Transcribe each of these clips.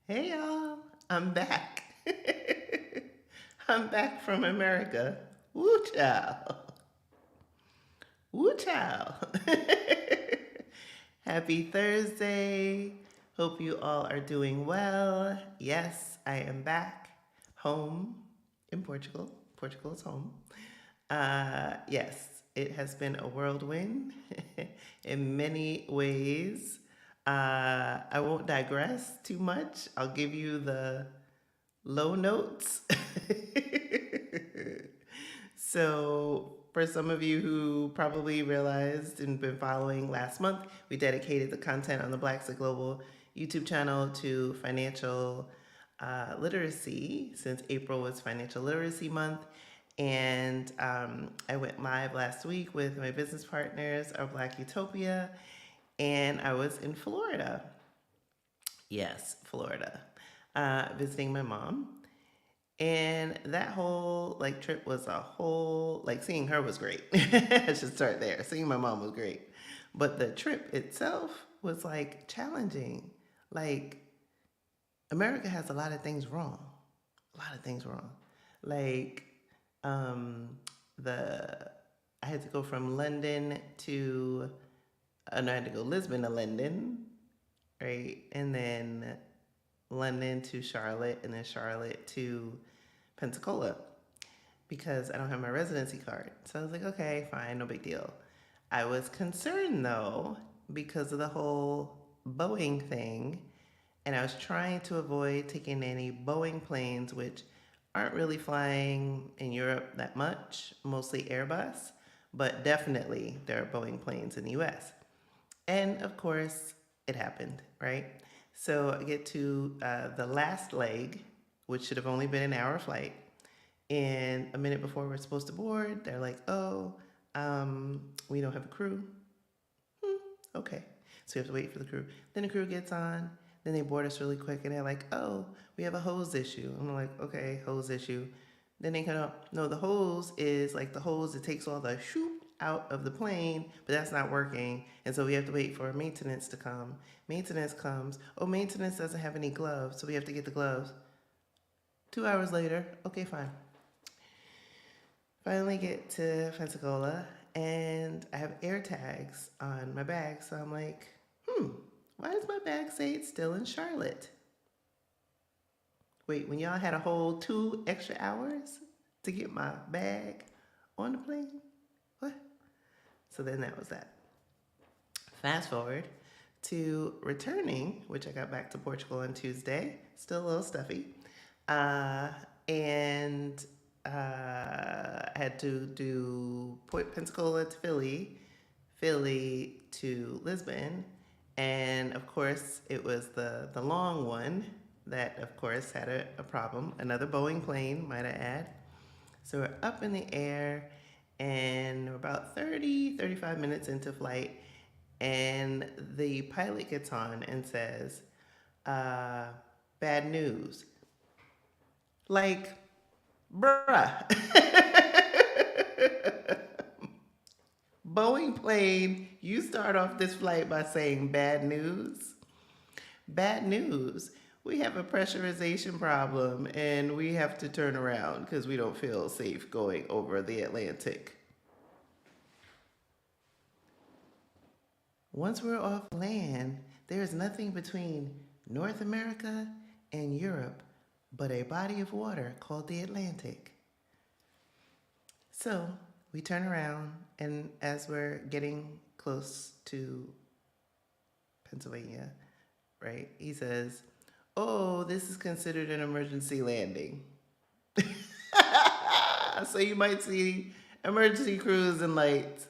Hey y'all, I'm back. I'm back from America. Woo chow. Woo chow. Happy Thursday. Hope you all are doing well. Yes, I am back home in Portugal. Portugal is home. Yes, it has been a whirlwind in many ways. I won't digress too much. I'll give you the low notes. So, for some of you who probably realized and been following last month, we dedicated the content on the Blaxit Global YouTube channel to financial literacy since April was Financial Literacy Month. And I went live last week with my business partners, our Black Utopia, and I was in Florida. Yes, Florida, visiting my mom. And that whole trip was a whole seeing her was great. I should start there. Seeing my mom was great. But the trip itself was challenging. Like America has a lot of things wrong. A lot of things wrong. Like um the I had to go from London to no, I had to go Lisbon to London, right? And then London to Charlotte, and then Charlotte to Pensacola because I don't have my residency card. So I was like, okay, fine, no big deal. I was concerned though because of the whole Boeing thing, and I was trying to avoid taking any Boeing planes, which aren't really flying in Europe that much, mostly Airbus, but definitely there are Boeing planes in the US. And of course, it happened, right? So I get to the last leg, which should have only been an hour flight. And a minute before we're supposed to board, they're like, oh, we don't have a crew. Okay. So we have to wait for the crew. Then the crew gets on. Then they board us really quick and they're like, oh, we have a hose issue. I'm like, okay, hose issue. Then they kind of, no, the hose is like the hose that takes all the shoop out of the plane, but that's not working. And so we have to wait for maintenance to come. Maintenance comes. Oh, maintenance doesn't have any gloves, so we have to get the gloves. 2 hours later, okay, fine. Finally get to Pensacola, and I have air tags on my bag. So I'm like, why does my bag say it's still in Charlotte? Wait, when y'all had a whole 2 extra hours to get my bag on the plane? What? So then that was that. Fast forward to returning, which I got back to Portugal on Tuesday, still a little stuffy. And I had to do Pensacola to Philly, Philly to Lisbon, and of course it was the long one that of course had a problem. Another Boeing plane, might I add. So we're up in the air and we're about 35 minutes into flight, and the pilot gets on and says, bad news. Like, bruh. Boeing plane, you start off this flight by saying bad news. Bad news. We have a pressurization problem and we have to turn around because we don't feel safe going over the Atlantic. Once we're off land, there is nothing between North America and Europe but a body of water called the Atlantic. So we turn around, and as we're getting close to Pennsylvania, right, he says, oh, this is considered an emergency landing. So you might see emergency crews and lights.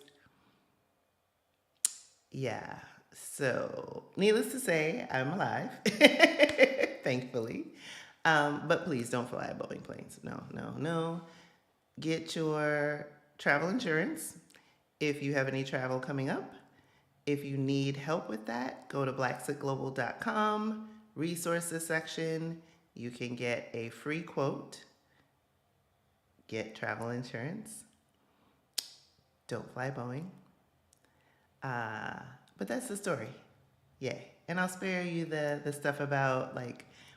Yeah. So, needless to say, I'm alive, thankfully. But please don't fly Boeing planes. No, no, no. Get your travel insurance if you have any travel coming up. If you need help with that, go to blaxitglobal.com, resources section. You can get a free quote. Get travel insurance. Don't fly Boeing. But that's the story. Yay. And I'll spare you the stuff about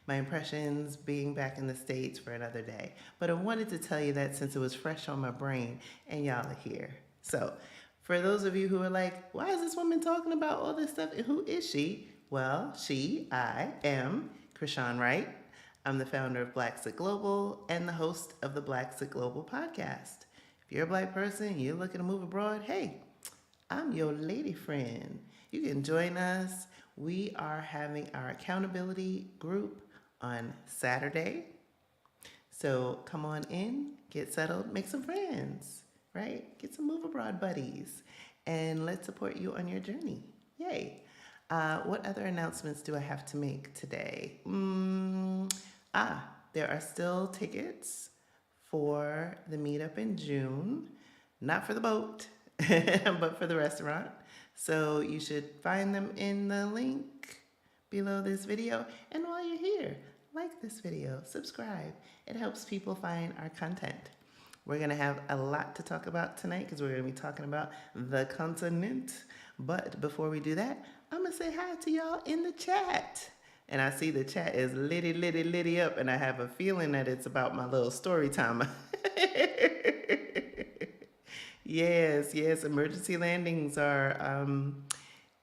my impressions being back in the States for another day. But I wanted to tell you that since it was fresh on my brain and y'all are here. So, for those of you who are like, why is this woman talking about all this stuff and who is she? Well, I am Krishan Wright. I'm the founder of Blaxit Global and the host of the Blaxit Global podcast. If you're a Black person and you're looking to move abroad, hey, I'm your lady friend. You can join us. We are having our accountability group on Saturday. So come on in, get settled, make some friends, right? Get some move abroad buddies, and let's support you on your journey. Yay. What other announcements do I have to make today? There are still tickets for the meetup in June, not for the boat, but for the restaurant. So you should find them in the link below this video. And while you're here, like this video, subscribe. It helps people find our content. We're going to have a lot to talk about tonight because we're going to be talking about the continent. But before we do that, I'm going to say hi to y'all in the chat. And I see the chat is litty up, and I have a feeling that it's about my little story time. Yes, emergency landings are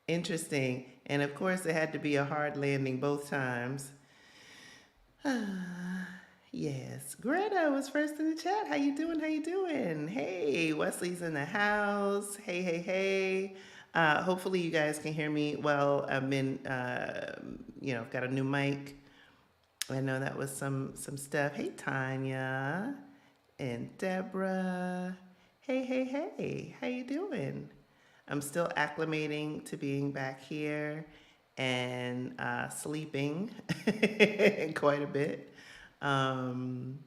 interesting. And of course, it had to be a hard landing both times. Yes, Greta was first in the chat. How you doing? Hey, Wesley's in the house. Hey. Hopefully you guys can hear me well. I've been, I've got a new mic. I know that was some stuff. Hey, Tanya and Deborah. Hey, how you doing? I'm still acclimating to being back here and sleeping quite a bit, and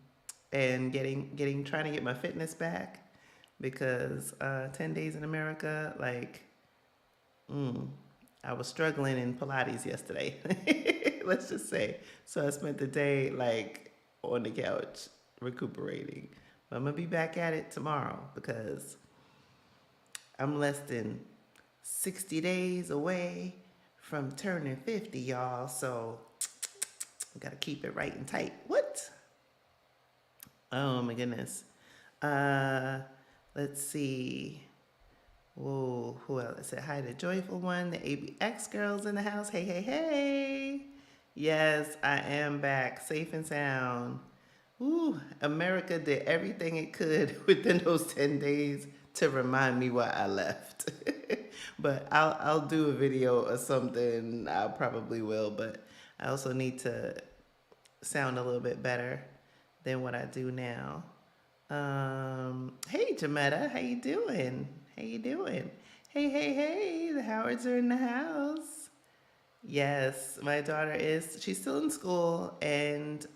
trying to get my fitness back because 10 days in America, I was struggling in Pilates yesterday. Let's just say. So I spent the day on the couch recuperating. But I'm going to be back at it tomorrow because I'm less than 60 days away from turning 50, y'all. So I got to keep it right and tight. What? Oh, my goodness. Let's see. Whoa, who else? I said hi to Joyful One, the ABX girls in the house. Hey. Yes, I am back, safe and sound. Ooh, America did everything it could within those 10 days to remind me why I left. But I'll do a video or something. I probably will, but I also need to sound a little bit better than what I do now. Hey, Jametta, how you doing? Hey, the Howards are in the house. Yes, my daughter she's still in school, and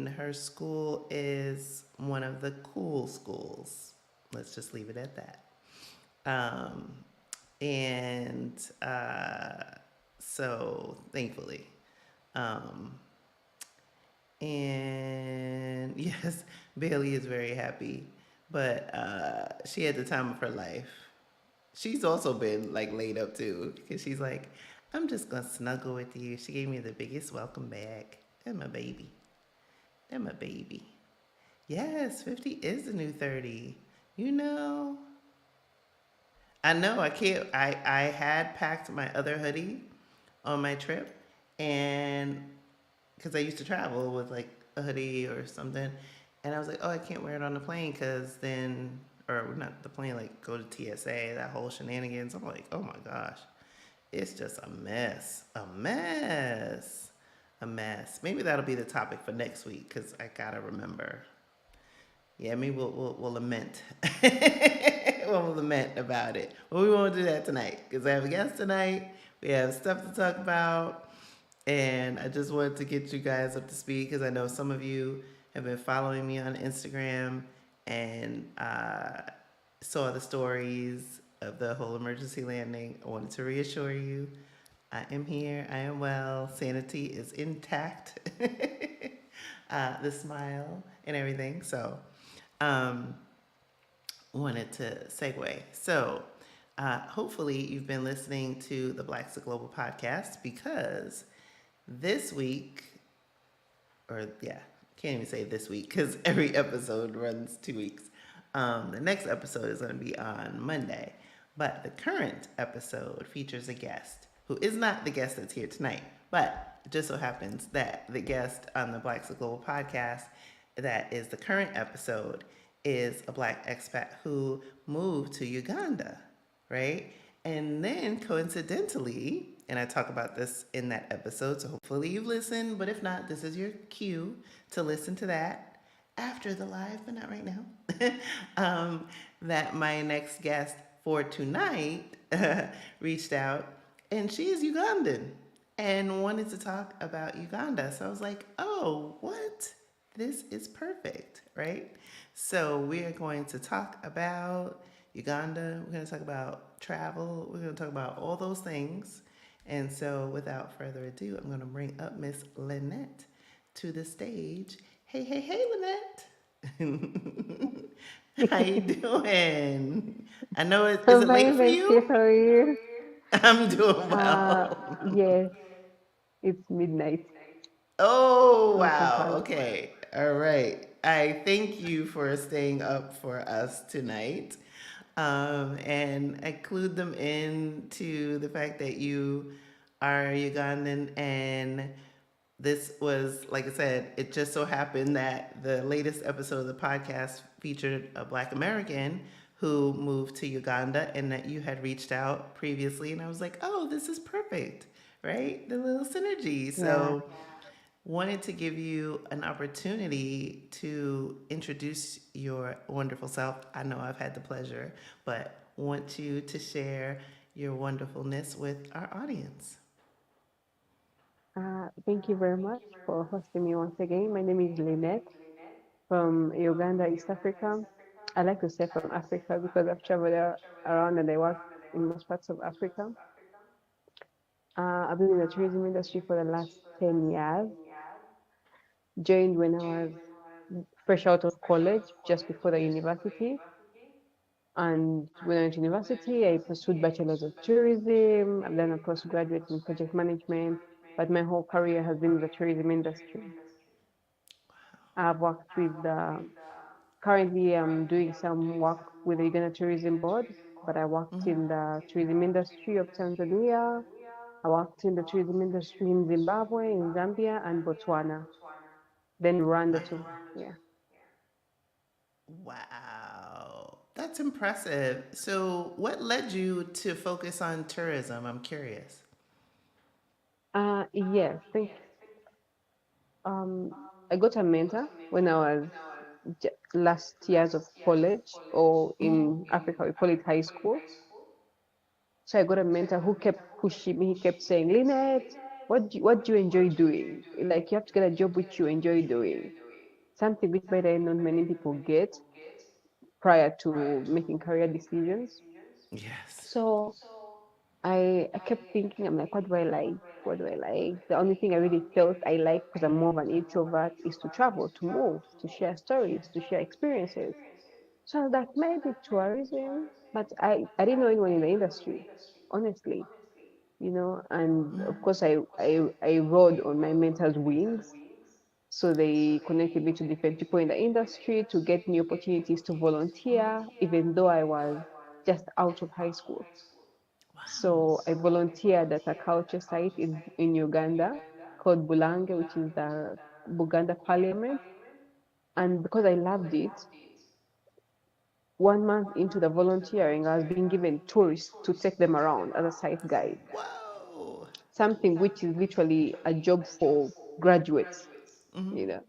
her school is one of the cool schools. Let's just leave it at that. So thankfully, and yes, Bailey is very happy, but she had the time of her life. She's also been laid up too, because she's like, I'm just gonna snuggle with you. She gave me the biggest welcome back. That's my baby. Yes, 50 is the new 30. I know, I can't. I had packed my other hoodie on my trip, and because I used to travel with a hoodie or something, and I was like, oh, I can't wear it on the plane because then, or not the plane, go to TSA, that whole shenanigans. I'm like, oh my gosh, it's just a mess. Maybe that'll be the topic for next week because I gotta remember. Yeah, maybe we'll lament. We'll lament about it. But we won't do that tonight because I have a guest tonight. We have stuff to talk about. And I just wanted to get you guys up to speed because I know some of you have been following me on Instagram and saw the stories of the whole emergency landing. I wanted to reassure you, I am here. I am well. Sanity is intact. The smile and everything. So, wanted to segue. So, hopefully you've been listening to the Blaxit Global podcast because This week, or yeah, can't even say this week because every episode runs 2 weeks. The next episode is going to be on Monday. But the current episode features a guest who is not the guest that's here tonight, but it just so happens that the guest on the Blaxit Global podcast that is the current episode is a black expat who moved to Uganda, right? And then coincidentally, and I talk about this in that episode, so hopefully you've listened, but if not, this is your cue to listen to that after the live, but not right now. That my next guest for tonight reached out, and she is Ugandan and wanted to talk about Uganda. So I was like, oh, what? This is perfect, right? So we are going to talk about Uganda. We're going to talk about travel. We're going to talk about all those things. And so without further ado, I'm going to bring up Miss Lynette to the stage. Hey, hey, hey, Lynette. How you doing? I know is I'm it late fine, for thank you. you? How are you? I'm doing well. Yes, it's midnight Oh, in wow. Kampala. Okay. All right. I thank you for staying up for us tonight. And I clued them in to the fact that you are Ugandan. And this was, like I said, it just so happened that the latest episode of the podcast featured a Black American who moved to Uganda and that you had reached out previously. And I was like, oh, this is perfect, right? The little synergy. Yeah. So wanted to give you an opportunity to introduce your wonderful self. I know I've had the pleasure, but want you to share your wonderfulness with our audience. Thank you very much for hosting me once again. My name is Lynette from Uganda, East Africa. I like to say from Africa because I've traveled around and I work in most parts of Africa. I've been in the tourism industry for the last 10 years. Joined when I was fresh out of college, just before the university. And when I went to university, I pursued bachelor's of tourism. I've done a postgraduate in project management, but my whole career has been in the tourism industry. I've worked with currently I'm doing some work with the Uganda Tourism Board, but I worked in the tourism industry of Tanzania. I worked in the tourism industry in Zimbabwe, in Zambia, and Botswana, then Rwanda too. Yeah. Wow. That's impressive. So, what led you to focus on tourism? I'm curious. Yes, um, I got a mentor when I was last years of college, or in Africa we call it high school. So I got a mentor who kept pushing me. He kept saying, "Lynette, what do you enjoy doing? Like you have to get a job which you enjoy doing, something which by then not many people get prior to making career decisions." Yes. So I kept thinking, I'm like, what do I like? What do I like? The only thing I really felt I like, because I'm more of an introvert, is to travel, to move, to share stories, to share experiences. So I was like, maybe tourism, but I didn't know anyone in the industry, honestly, and of course I rode on my mentor's wings. So they connected me to different people in the industry to get new opportunities to volunteer, even though I was just out of high school. Wow. So I volunteered at a culture site in Uganda called Bulange, which is the Buganda Parliament. And because I loved it, 1 month into the volunteering, I was being given tourists to take them around as a site guide, Whoa. something which is literally a job for graduates, you know.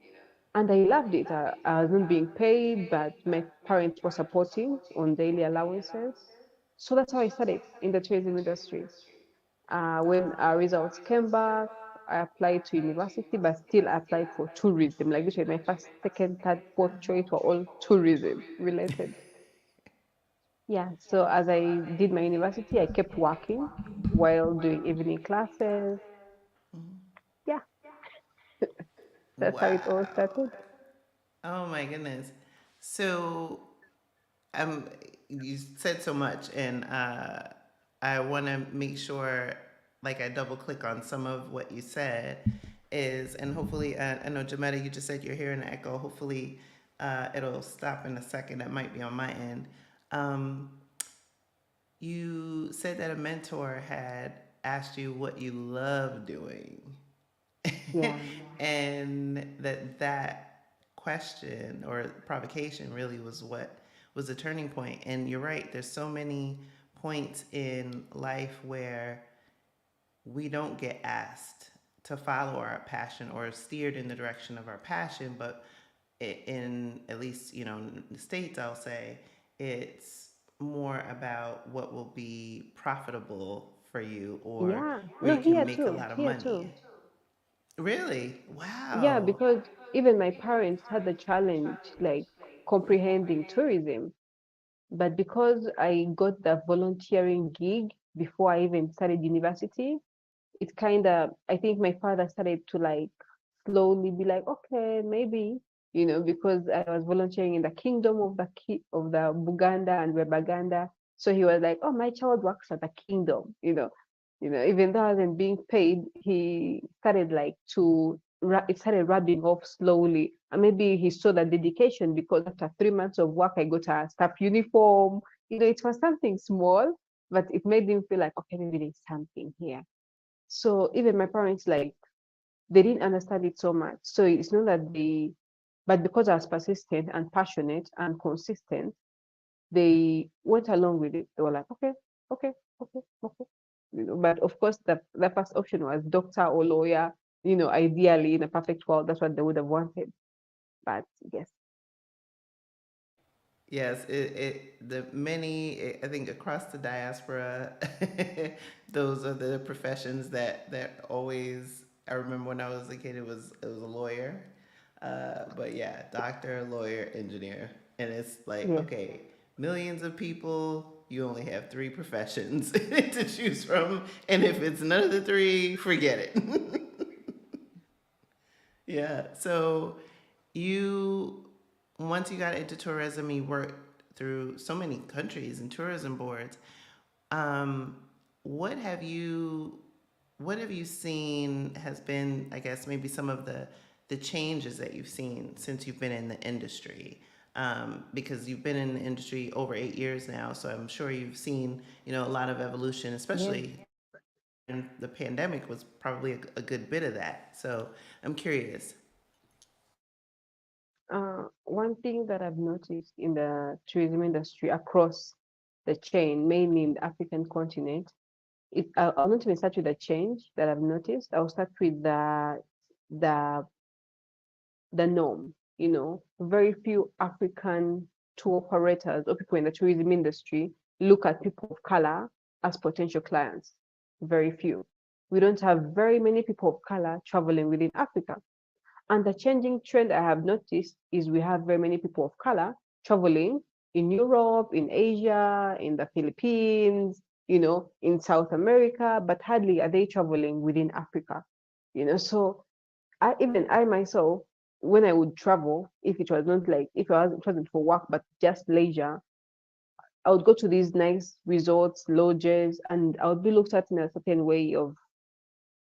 And I loved it. I was not being paid, but my parents were supporting on daily allowances. So that's how I started in the tourism industry. When our results came back, I applied to university, but still I applied for tourism. Like literally, my first, second, third, fourth choice were all tourism related. Yeah. So as I did my university, I kept working while doing evening classes. Yeah, that's how it all Wow. started. Oh my goodness. So, you said so much, and I want to make sure. like I double click on some of what you said is, and hopefully, I know Jametta, you just said you're hearing an echo. Hopefully, it'll stop in a second. That might be on my end. Um, you said that a mentor had asked you what you love doing, Yeah, and that question or provocation really was what was a turning point. And you're right. There's so many points in life where we don't get asked to follow our passion or steered in the direction of our passion, but in at least in the states, I'll say it's more about what will be profitable for you or yeah. where No, you can here make a too, lot of here money. too. Really? Yeah, Wow. because even my parents had the challenge like comprehending tourism. But because I got the volunteering gig before I even started university, it kind of, I think my father started to like slowly be like, okay, maybe, because I was volunteering in the kingdom of the Buganda and Rebaganda. So he was like, oh, my child works at the kingdom, even though I wasn't being paid, he started like it started rubbing off slowly. And maybe he saw the dedication because after 3 months of work, I got a staff uniform. It was something small, but it made him feel like, okay, maybe there's something here. So even my parents, like, they didn't understand it so much. So it's not that but because I was persistent and passionate and consistent, they went along with it. They were like, okay, okay, okay, okay. But of course, the first option was doctor or lawyer. Ideally, in a perfect world, that's what they would have wanted. But yes, Yes, the many, I think across the diaspora, those are the professions that always. I remember when I was a kid, it was a lawyer, but yeah, doctor, lawyer, engineer, and it's like, yes. okay, millions of people, you only have three professions to choose from, and if it's none of the three, forget it. Yeah. So you, once you got into tourism, you worked through so many countries and tourism boards. Um, what have you, what have you seen has been, I guess, maybe some of the changes that you've seen since you've been in the industry? Because you've been in the industry over 8 years now, so I'm sure you've seen, a lot of evolution, Yes. especially in the pandemic was probably a good bit of that. So I'm curious. One thing that I've noticed in the tourism industry across the chain, mainly in the African continent, I'll not even start with the change that I've noticed. I'll start with the the norm. Very few African tour operators or people in the tourism industry look at people of color as potential clients. Very few. We don't have very many people of color traveling within Africa. And the changing trend I have noticed is we have very many people of color traveling in Europe, in Asia, in the Philippines, in South America, but hardly are they traveling within Africa. So I myself, when I would travel, if it was not like it wasn't for work but just leisure, I would go to these nice resorts, lodges, and I would be looked at in a certain way of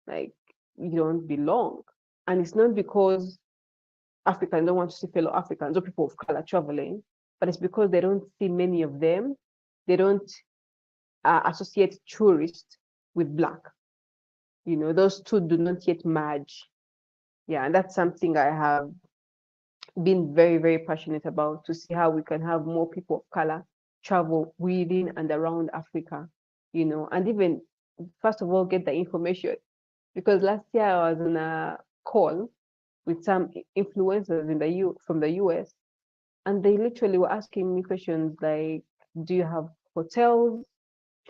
like you don't belong. And it's not because Africans don't want to see fellow Africans or people of color traveling, but it's because they don't see many of them. They don't associate tourists with black. Those two do not yet merge. Yeah, and that's something I have been very, very passionate about to see how we can have more people of color travel within and around Africa, and even first of all get the information. Because last year I was on a call with some influencers from the US, and they literally were asking me questions like, "Do you have hotels,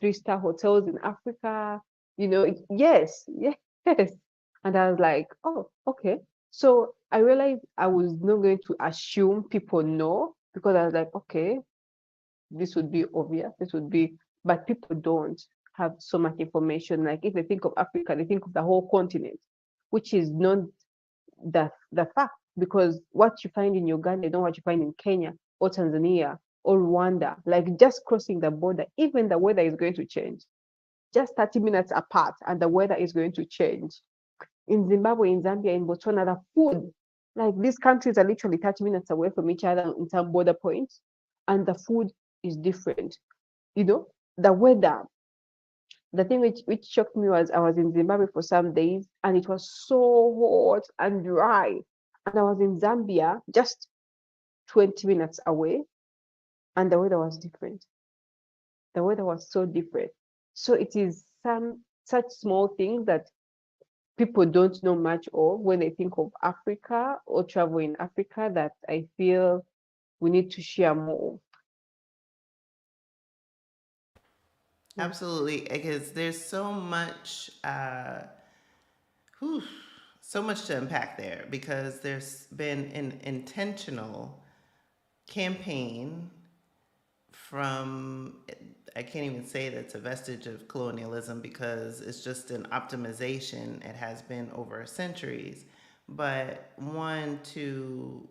3-star hotels in Africa?" Yes, yes. And I was like, "Oh, okay." So I realized I was not going to assume people know because I was like, "Okay, this would be obvious. This would be," but people don't have so much information. Like if they think of Africa, they think of the whole continent, which is not the fact, because what you find in Uganda is not what you find in Kenya or Tanzania or Rwanda. Like just crossing the border, even the weather is going to change. just 30 minutes apart, and the weather is going to change. In Zimbabwe, in Zambia, in Botswana, the food, like these countries are literally 30 minutes away from each other in some border points, and the food is different. You know, the weather, the thing which shocked me was I was in Zimbabwe for some days and it was so hot and dry. And I was in Zambia just 20 minutes away and the weather was different. The weather was so different. So it is some such small things that people don't know much of when they think of Africa or travel in Africa that I feel we need to share more. Yeah. Absolutely, because there's so much, whew, so much to unpack there. Because there's been an intentional campaign from, I can't even say that's a vestige of colonialism because it's just an optimization. It has been over centuries, but one to,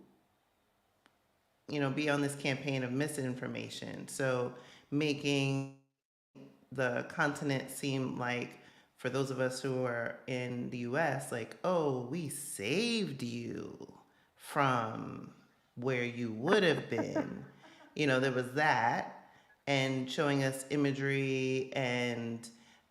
be on this campaign of misinformation. So making the continent seem like, for those of us who are in the US, like, oh, we saved you from where you would have been. There was that, and showing us imagery and,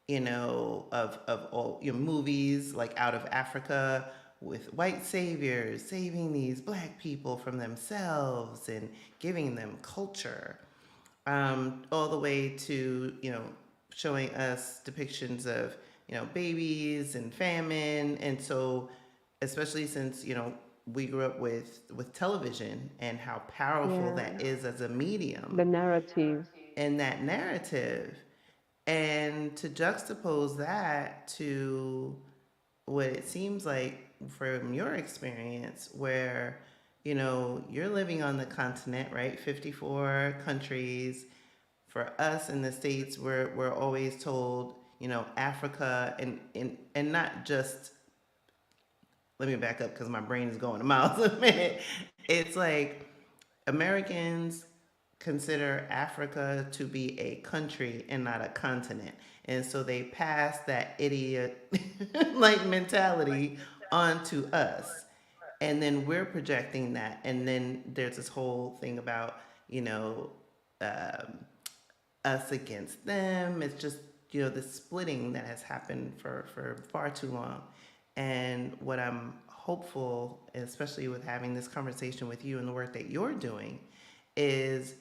of all movies like out of Africa with white saviors saving these black people from themselves and giving them culture, all the way to showing us depictions of babies and famine. And so, especially since we grew up with television and how powerful Yeah. that is as a medium, The narrative. and that narrative, and to juxtapose that to what it seems like from your experience, where you're living on the continent, right? 54 countries. For us in the States, we're always told, Africa, and not just, let me back up because my brain is going a mile a minute. It's like Americans consider Africa to be a country and not a continent. And so they pass that idiot like mentality onto us. And then we're projecting that. And then there's this whole thing about, you know, um, us against them. It's just, the splitting that has happened for far too long. And what I'm hopeful, especially with having this conversation with you and the work that you're doing, is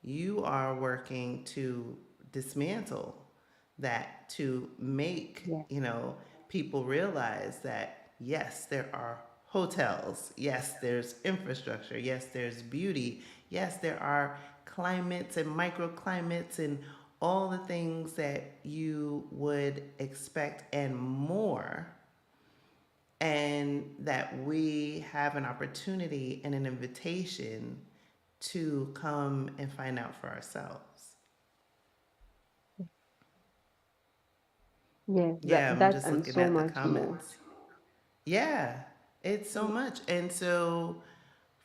you are working to dismantle that, to make, Yeah. people realize that yes, there are hotels, yes, there's infrastructure, yes, there's beauty, yes, there are climates and microclimates and all the things that you would expect and more, and that we have an opportunity and an invitation to come and find out for ourselves. Yes, Yeah, I'm that just and looking so at the much more. comments. Yeah, it's so much. And so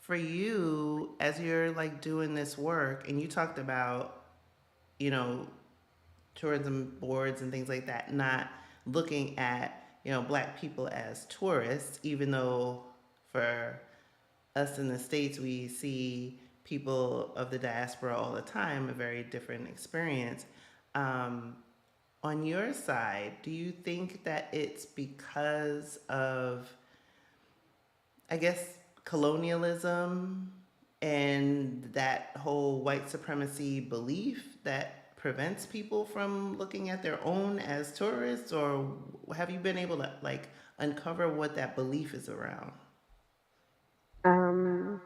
for you, as you're like doing this work, and you talked about, you know, tourism boards and things like that, not looking at, black people as tourists, even though for us in the States, we see people of the diaspora all the time, a very different experience. Um, on your side, do you think that it's because of, I guess, colonialism and that whole white supremacy belief that prevents people from looking at their own as tourists? Or have you been able to like uncover what that belief is around? Um,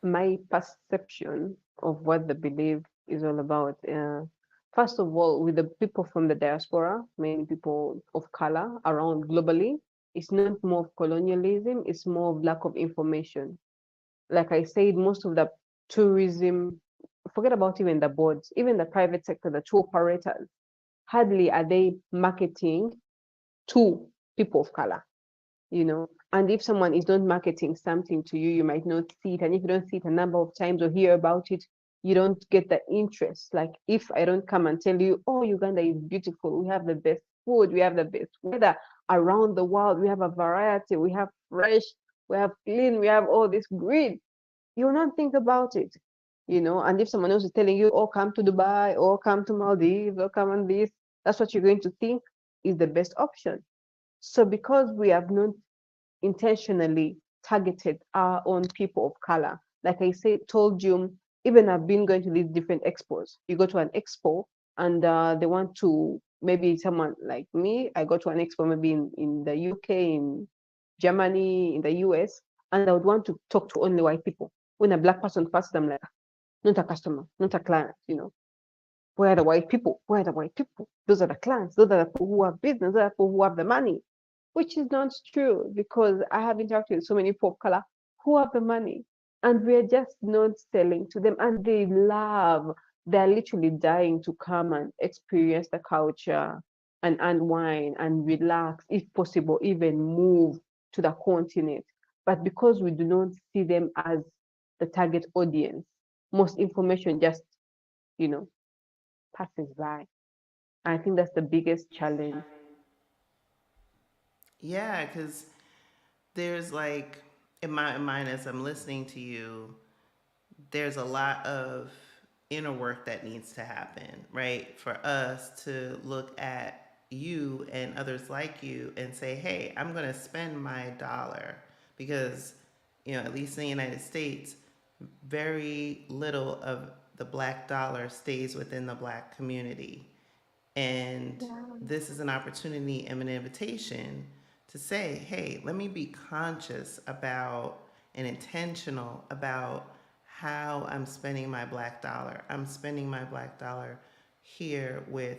my perception of what the belief is all about. First of all, with the people from the diaspora, many people of color around globally, it's not more of colonialism, it's more of lack of information. Like I said, most of the tourism, forget about even the boards, even the private sector, the tour operators, hardly are they marketing to people of color, you know. And if someone is not marketing something to you, you might not see it. And if you don't see it a number of times or hear about it, you don't get the interest. Like if I don't come and tell you, oh, Uganda is beautiful, we have the best food, we have the best weather around the world, we have a variety, we have fresh, we have clean, we have all this greed, you will not think about it, you know. And if someone else is telling you, oh, come to Dubai, or come to Maldives, or come on this, that's what you're going to think is the best option. So because we have not intentionally targeted our own people of color. Like I said, told you, even I've been going to these different expos. You go to an expo and they want to, maybe someone like me, I go to an expo maybe in the UK, in Germany, in the US, and I would want to talk to only white people. When a black person passes, I'm like, not a customer, not a client, you know. Where are the white people? Where are the white people? Those are the clients. Those are the people who have business. Those are the people who have the money, which is not true because I have interacted with so many people of color who have the money and we're just not selling to them. And they love, they're literally dying to come and experience the culture and unwind and relax, if possible, even move to the continent. But because we do not see them as the target audience, most information just, you know, passes by. I think that's the biggest challenge. Yeah, because there's like in my mind as I'm listening to you, there's a lot of inner work that needs to happen, right? For us to look at you and others like you and say, hey, I'm going to spend my dollar because, you know, at least in the United States, very little of the black dollar stays within the black community. And Yeah. this is an opportunity and an invitation to say, hey, let me be conscious about and intentional about how I'm spending my black dollar. I'm spending my black dollar here with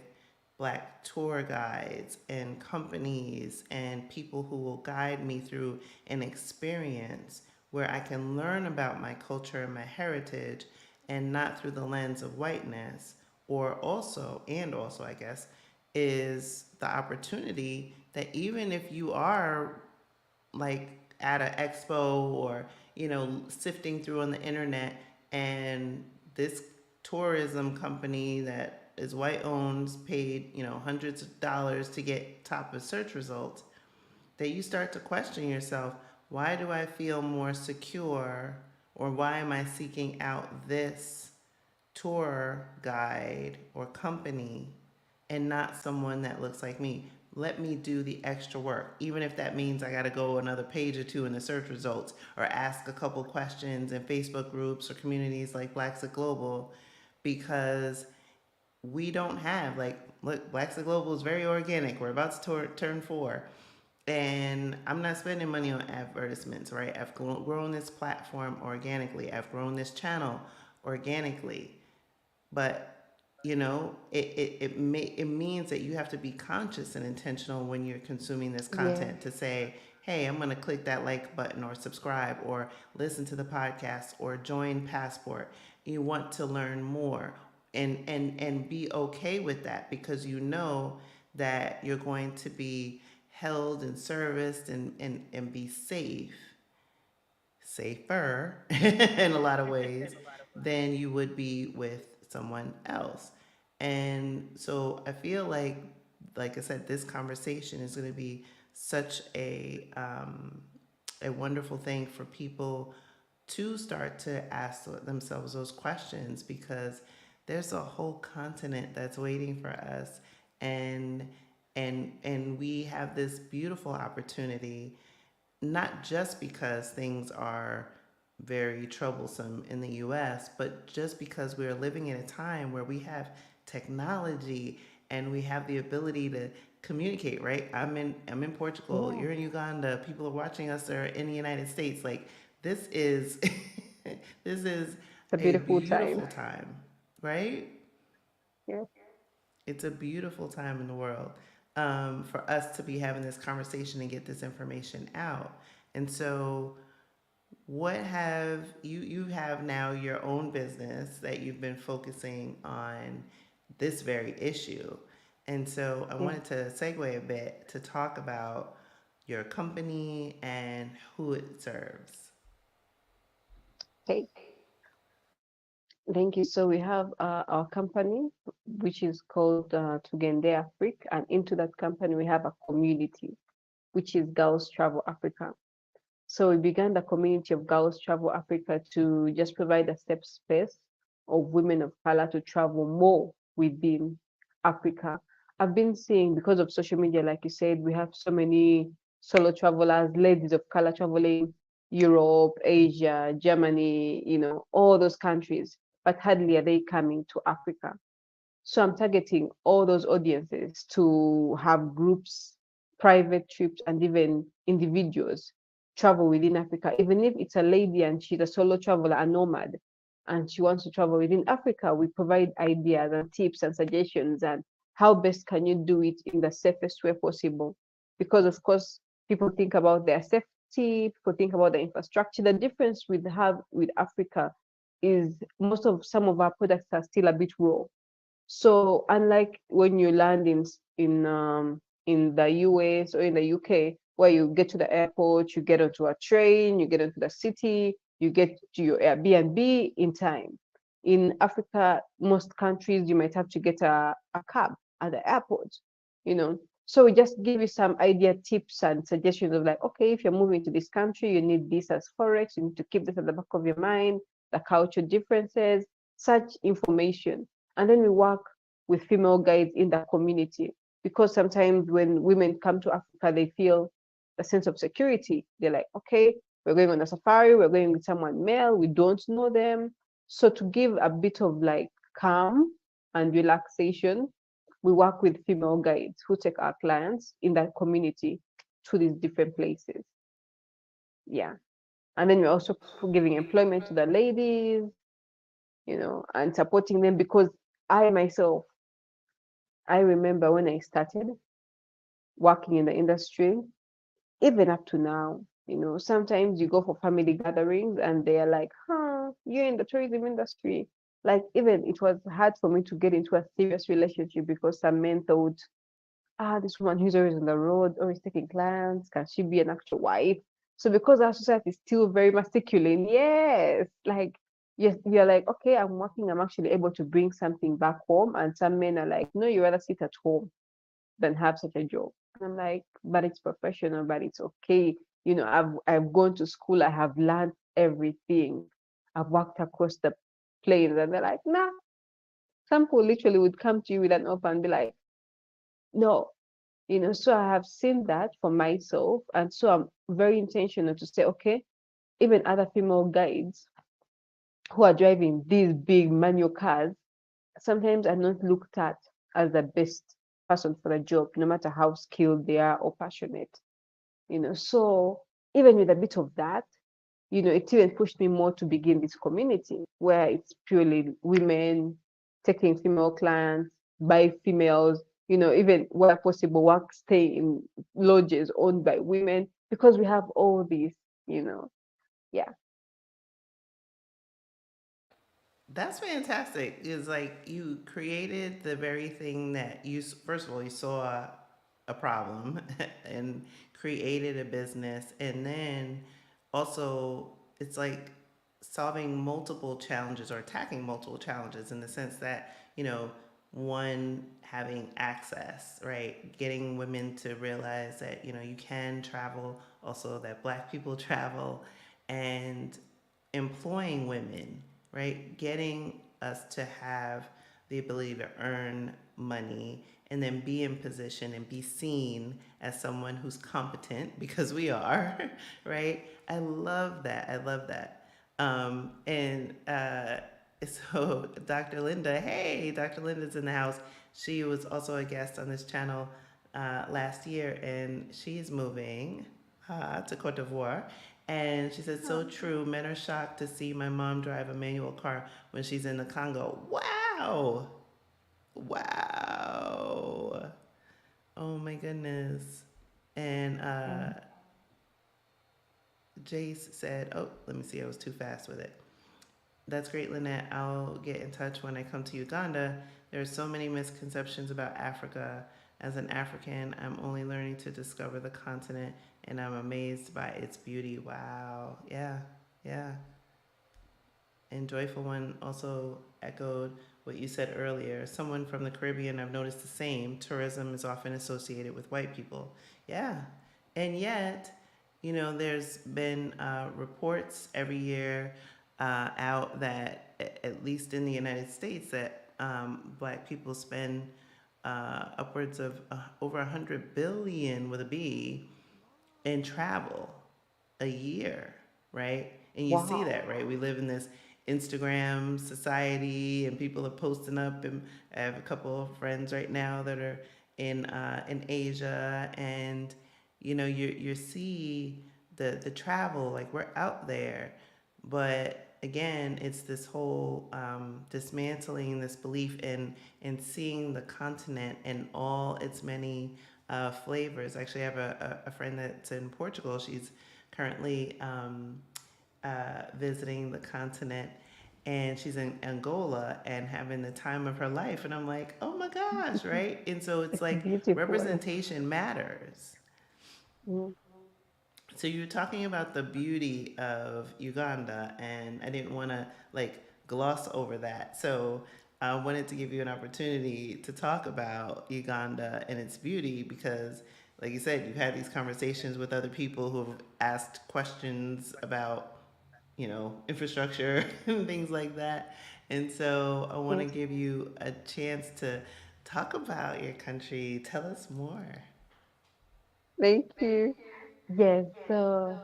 black tour guides and companies and people who will guide me through an experience where I can learn about my culture and my heritage and not through the lens of whiteness, or also, and also, I guess, is the opportunity that even if you are like at an expo or, you know, sifting through on the internet and this tourism company that is white owned paid, you know, hundreds of dollars to get top of search results, that you start to question yourself, why do I feel more secure, or why am I seeking out this tour guide or company and not someone that looks like me? Let me do the extra work, even if that means I got to go another page or two in the search results or ask a couple questions in Facebook groups or communities like Blaxit Global, because we don't have, like, look, Blaxit Global is very organic. We're about to turn 4, and I'm not spending money on advertisements, right? I've grown this platform organically. I've grown this channel organically. But you know, it means that you have to be conscious and intentional when you're consuming this Yeah. content to say, hey, I'm going to click that like button or subscribe or listen to the podcast or join Passport. You want to learn more, and be okay with that, because you know that you're going to be held and serviced and be safer in a lot of ways than you would be with someone else. And so I feel like I said, this conversation is going to be such a wonderful thing for people to start to ask themselves those questions, because there's a whole continent that's waiting for us, and and we have this beautiful opportunity, not just because things are very troublesome in the US, but just because we're living in a time where we have technology and we have the ability to communicate, right? I'm in Portugal, Yeah. you're in Uganda, people are watching us that are in the United States. Like, this is this is It's a a beautiful time. beautiful time, right? Yeah. It's a beautiful time in the world, for us to be having this conversation and get this information out. And so, what have you have now your own business that you've been focusing on this very issue. And so I Yeah. wanted to segue a bit to talk about your company and who it serves. Okay. Thank you. So we have our company, which is called Tugende Afrique, and into that company we have a community, which is Girls Travel Africa. So we began the community of Girls Travel Africa to just provide a safe space of women of color to travel more within Africa. I've been seeing, because of social media, like you said, we have so many solo travelers, ladies of color traveling Europe, Asia, Germany, all those countries, but hardly are they coming to Africa. So I'm targeting all those audiences to have groups, private trips, and even individuals travel within Africa. Even if it's a lady and she's a solo traveler, a nomad, and she wants to travel within Africa, we provide ideas and tips and suggestions and how best can you do it in the safest way possible. Because of course, people think about their safety, people think about the infrastructure. The difference we have with Africa is some of our products are still a bit raw, so unlike when you land in the US or in the UK, where you get to the airport, you get onto a train, you get into the city, you get to your Airbnb in time. In Africa, most countries you might have to get a cab at the airport, you know. So we just give you some idea, tips, and suggestions of like, okay, if you're moving to this country, you need this as forex, you need to keep this at the back of your mind, the culture differences, such information. And then we work with female guides in the community, because sometimes when women come to Africa, they feel a sense of security. They're like, okay, we're going on a safari, we're going with someone male, we don't know them. So to give a bit of like calm and relaxation, we work with female guides who take our clients in that community to these different places. Yeah. And then we're also giving employment to the ladies, and supporting them, because I myself, I remember when I started working in the industry, even up to now, sometimes you go for family gatherings and they're like, huh, you're in the tourism industry. Like, even it was hard for me to get into a serious relationship because some men thought, this woman who's always on the road, always taking clients, can she be an actual wife? So because our society is still very masculine, yes, like, yes, you're like, okay, I'm working, I'm actually able to bring something back home. And some men are like, no, you rather sit at home than have such a job. And I'm like, but it's professional, but it's okay. I've gone to school, I have learned everything. I've worked across the planes. And they're like, nah. Some people literally would come to you with an offer and be like, no. So I have seen that for myself. And so I'm very intentional to say, okay, even other female guides who are driving these big manual cars sometimes are not looked at as the best person for the job, no matter how skilled they are or passionate. So even with a bit of that, it even pushed me more to begin this community where it's purely women taking female clients by females, even where possible, work stay in lodges owned by women, because we have all these, yeah. That's fantastic. It's like you created the very thing that first of all, you saw a problem and created a business. And then also, it's like solving multiple challenges or attacking multiple challenges in the sense that, one, having access, right? Getting women to realize that, you can travel, also that Black people travel, and employing women, right? Getting us to have the ability to earn money and then be in position and be seen as someone who's competent because we are, right? I love that. I love that. And so, Dr. Linda, hey, Dr. Linda's in the house. She was also a guest on this channel last year, and she's moving to Cote d'Ivoire. And she said, so true. Men are shocked to see my mom drive a manual car when she's in the Congo. Wow. Wow. Oh my goodness. And Mm. Jace said, oh, let me see, I was too fast with it. That's great, Lynette. I'll get in touch when I come to Uganda. There are so many misconceptions about Africa. As an African, I'm only learning to discover the continent and I'm amazed by its beauty. Wow. Yeah. Yeah. and Joyful One also echoed what you said earlier. Someone from the Caribbean, I've noticed the same. Tourism is often associated with white people. Yeah. And yet, there's been reports every year out that, at least in the United States, that black people spend upwards of over 100 billion with a B in travel a year, right? And you see Wow. that, right? We live in this Instagram society, and people are posting up. And I have a couple of friends right now that are in Asia, and you see the travel, like we're out there, but again, it's this whole dismantling this belief in seeing the continent and all its many flavors. Actually, I have a friend that's in Portugal. She's currently visiting the continent, and she's in Angola and having the time of her life. And I'm like, oh my gosh, right? And so it's It's like beautiful. representation matters. Mm. So you're talking about the beauty of Uganda, and I didn't want to like gloss over that. So I wanted to give you an opportunity to talk about Uganda and its beauty because, like you said, you've had these conversations with other people who have asked questions about, infrastructure and things like that. And so I want to Yes. give you a chance to talk about your country. Tell us more. Thank you. Yes. So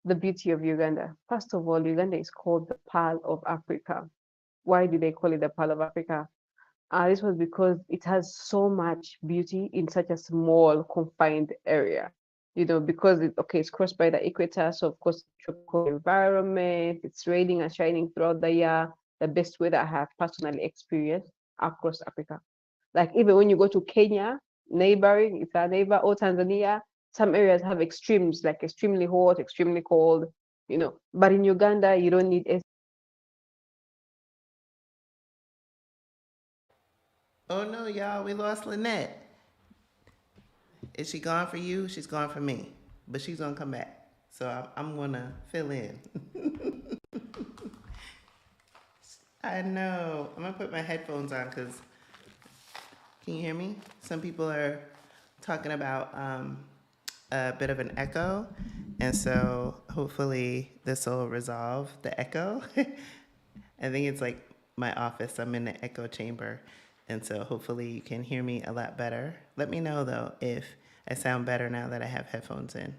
the beauty of Uganda. First of all, Uganda is called the Pearl of Africa. Why do they call it the Pearl of Africa? This was because it has so much beauty in such a small, confined area. Because it's crossed by the equator, so of course, tropical environment, it's raining and shining throughout the year. The best weather I have personally experienced across Africa. Like even when you go to Kenya, neighboring, it's our neighbor, or Tanzania, some areas have extremes, like extremely hot, extremely cold. But in Uganda, you don't need Oh no, y'all, we lost Lynette. Is she gone for you? She's gone for me, but she's gonna come back. So I'm gonna fill in. I know. I'm gonna put my headphones on because can you hear me? Some people are talking about a bit of an echo, and so hopefully this will resolve the echo. I think it's like my office. I'm in the echo chamber. And so hopefully you can hear me a lot better. Let me know though if I sound better now that I have headphones in.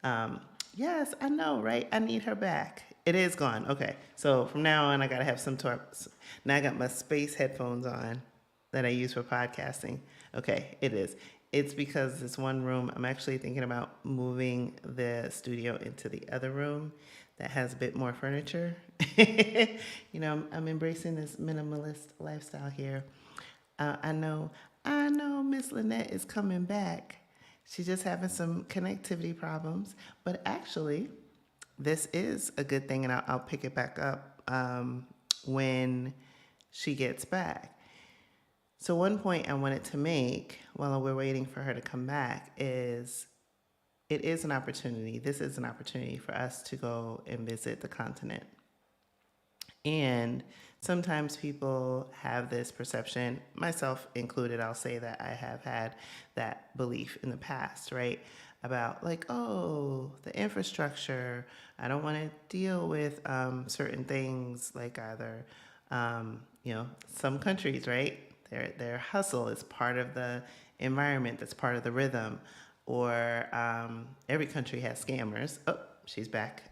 Um, yes, I know, right? I need her back. It is gone. Okay. So from now on, I got to have some Now I got my space headphones on that I use for podcasting. Okay, it is. It's because this one room, I'm actually thinking about moving the studio into the other room that has a bit more furniture. I'm embracing this minimalist lifestyle here. I know Miss Lynette is coming back. She's just having some connectivity problems, but actually, this is a good thing, and I'll pick it back up when she gets back. So, one point I wanted to make while we're waiting for her to come back is it is an opportunity. This is an opportunity for us to go and visit the continent. And sometimes people have this perception, myself included, I'll say that I have had that belief in the past, right? About like, oh, the infrastructure, I don't want to deal with certain things like either, some countries, right? Their hustle is part of the environment, that's part of the rhythm. Or every country has scammers. Oh, she's back.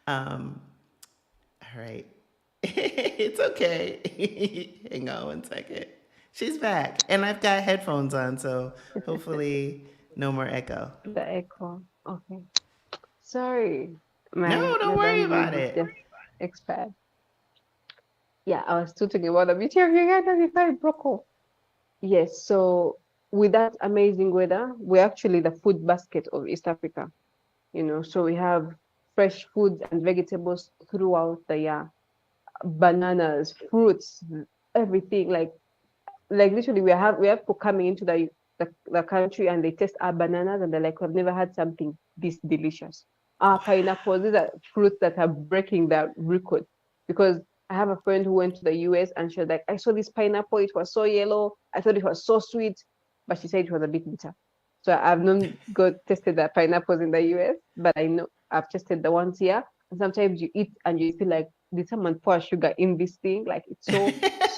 um, all right. It's okay. Hang on one second. She's back. And I've got headphones on, so hopefully no more echo. the echo. Okay. Sorry, No, my don't worry bandwidth about is it. just expired. Yeah, I was still talking about the beauty of Uganda before it broke off. Yes, so with that amazing weather, we're actually the food basket of East Africa. So we have fresh foods and vegetables throughout the year, bananas, fruits, everything. Like literally, we have people coming into the country and they taste our bananas and they're like, we've never had something this delicious. Pineapples. These are fruits that are breaking their record. Because I have a friend who went to the US and she was like, I saw this pineapple, it was so yellow. I thought it was so sweet, but she said it was a bit bitter. So I've not got tested the pineapples in the US, but I know I've tested the ones here. And sometimes you eat and you feel like, did someone pour sugar in this thing? Like it's so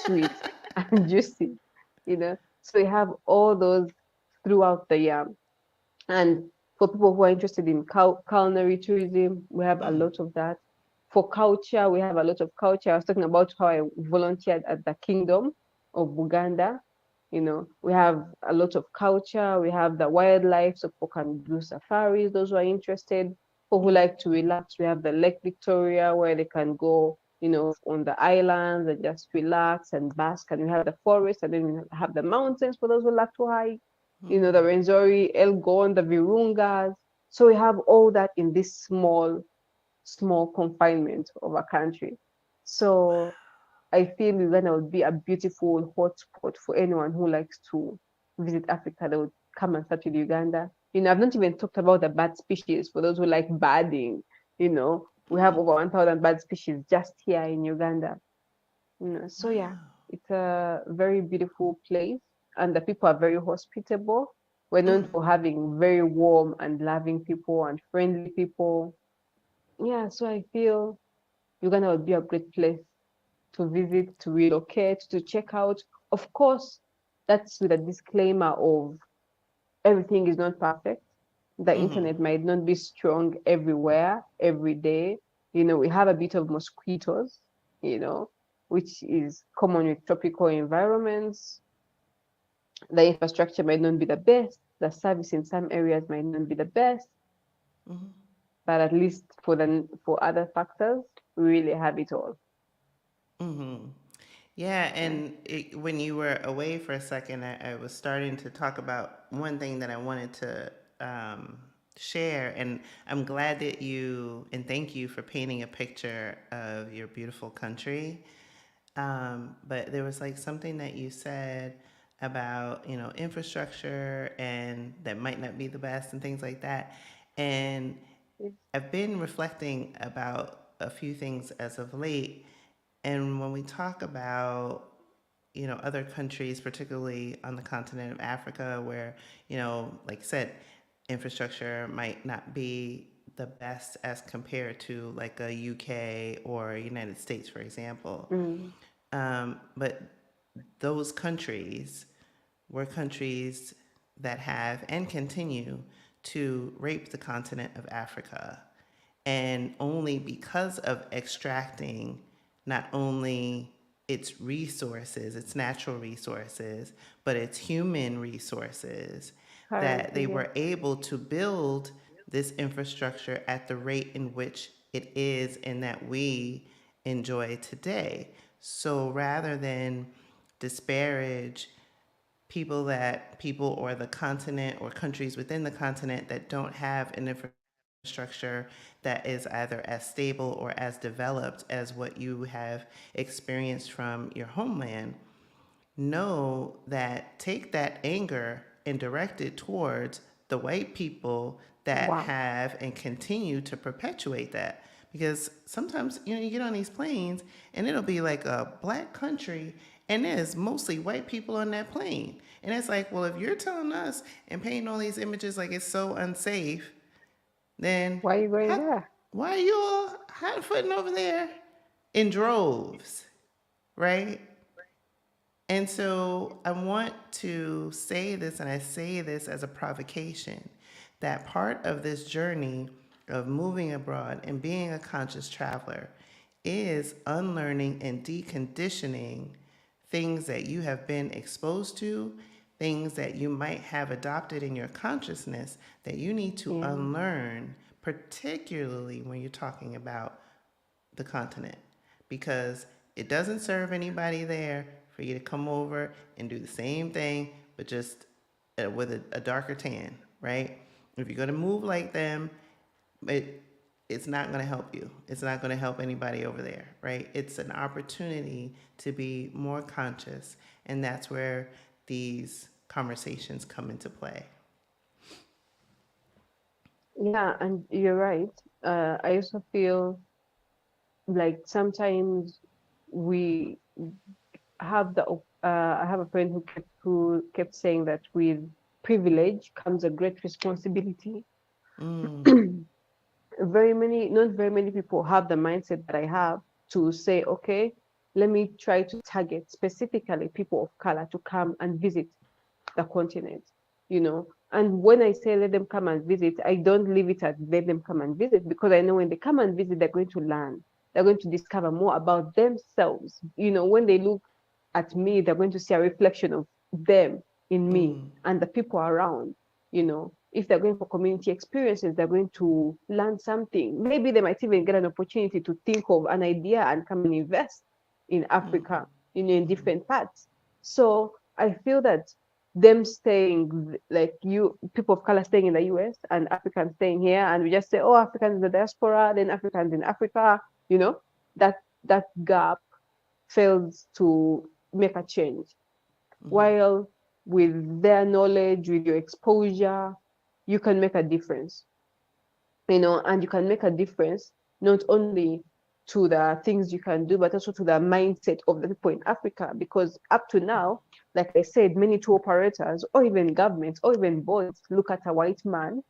sweet and juicy, you know. So we have all those throughout the year. And for people who are interested in culinary tourism, we have a lot of that. For culture, we have a lot of culture. I was talking about how I volunteered at the Kingdom of Uganda. You know, we have a lot of culture. We have the wildlife, so people can do safaris, those who are interested. People who like to relax, we have the Lake Victoria where they can go, you know, on the islands and just relax and bask. And we have the forest, and then we have the mountains for those who like to hike, you know, the Renzori, Elgon, the Virungas. So we have all that in this small confinement of a country. So I feel Uganda would be a beautiful hotspot for anyone who likes to visit Africa. They would come and start with Uganda. You know, I've not even talked about the bird species for those who like birding. You know, we have over 1,000 bird species just here in Uganda. You know, so yeah, Wow. it's a very beautiful place, and the people are very hospitable. We're known for having very warm and loving people and friendly people. Yeah, so I feel Uganda would be a great place to visit, to relocate, to check out. Of course, that's with a disclaimer of everything is not perfect. The internet might not be strong everywhere, every day. You know, we have a bit of mosquitoes, you know, which is common with tropical environments. The infrastructure might not be the best. The service in some areas might not be the best, but at least for other factors, we really have it all. Yeah, Yeah. and when you were away for a second, I was starting to talk about one thing that I wanted to share, and I'm glad that and thank you for painting a picture of your beautiful country. But there was like something that you said about, infrastructure and that might not be the best and things like that. And Yes. I've been reflecting about a few things as of late. And when we talk about, other countries, particularly on the continent of Africa, where, like I said, infrastructure might not be the best as compared to like a UK or United States, for example. Mm. But those countries were countries that have and continue to rape the continent of Africa. And only because of extracting not only its resources, its natural resources, but its human resources, that Currently, they yes. were able to build this infrastructure at the rate in which it is and that we enjoy today. So rather than disparage people or the continent or countries within the continent that don't have an infrastructure that is either as stable or as developed as what you have experienced from your homeland, know that take that anger and direct it towards the white people that Wow. have and continue to perpetuate that. Because sometimes, you get on these planes and it'll be like a black country and there's mostly white people on that plane. And it's like, well, if you're telling us and painting all these images like it's so unsafe, then Why are you going how, there? why are you all hot footing over there in droves, right? And so I want to say this, and I say this as a provocation, that part of this journey of moving abroad and being a conscious traveler is unlearning and deconditioning things that you have been exposed to, things that you might have adopted in your consciousness that you need to Yeah. unlearn, particularly when you're talking about the continent, because it doesn't serve anybody there for you to come over and do the same thing, but just with a darker tan, right? If you're going to move like them, it it's not going to help you. It's not going to help anybody over there, right? It's an opportunity to be more conscious, and that's where these conversations come into play. Yeah, and you're right. I also feel like sometimes we have I have a friend who kept saying that with privilege comes a great responsibility. Mm. Not very many people have the mindset that I have to say, okay, let me try to target specifically people of color to come and visit the continent, you know. And when I say let them come and visit, I don't leave it at let them come and visit, because I know when they come and visit, they're going to learn. They're going to discover more about themselves. You know, when they look at me, they're going to see a reflection of them in me Mm. and the people around. You know, if they're going for community experiences, they're going to learn something. Maybe they might even get an opportunity to think of an idea and come and invest in Mm. Africa, you know, in Mm. different parts. So I feel that them staying, like, you people of color staying in the US and Africans staying here, and we just say, oh, Africans in the diaspora, then Africans in Africa, you know, that that gap fails to make a change. Mm. While with their knowledge, with your exposure, you can make a difference, you know. And you can make a difference not only to the things you can do, but also to the mindset of the people in Africa. Because up to now, like I said, many tour operators or even governments or even boards look at a white man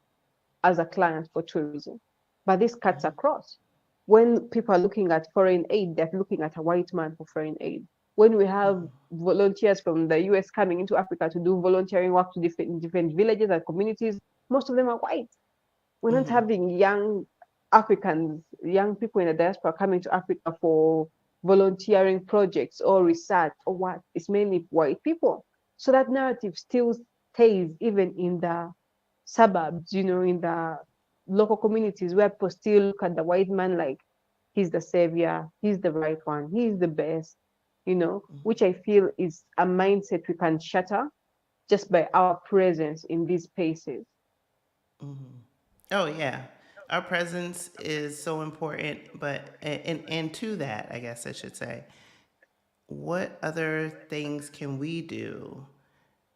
as a client for tourism. But this cuts across. When people are looking at foreign aid, they're looking at a white man for foreign aid. When we have volunteers from the US coming into Africa to do volunteering work to different villages and communities, most of them are white. We're not Mm. having young Africans, young people in the diaspora coming to Africa for volunteering projects or research or what. It's mainly white people. So that narrative still stays even in the suburbs, you know, in the local communities, where people still look at the white man like he's the savior, he's the right one, he's the best, you know, which I feel is a mindset we can shatter just by our presence in these spaces. Oh yeah, our presence is so important. But and to that, I guess I should say, what other things can we do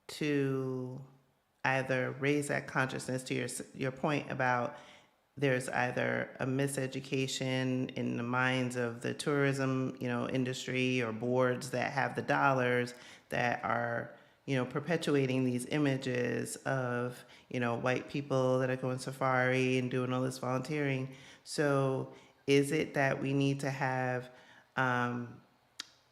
to either raise that consciousness, to your point about there's either a miseducation in the minds of the tourism, industry, or boards that have the dollars, that are, perpetuating these images of, white people that are going safari and doing all this volunteering. So is it that we need to have um,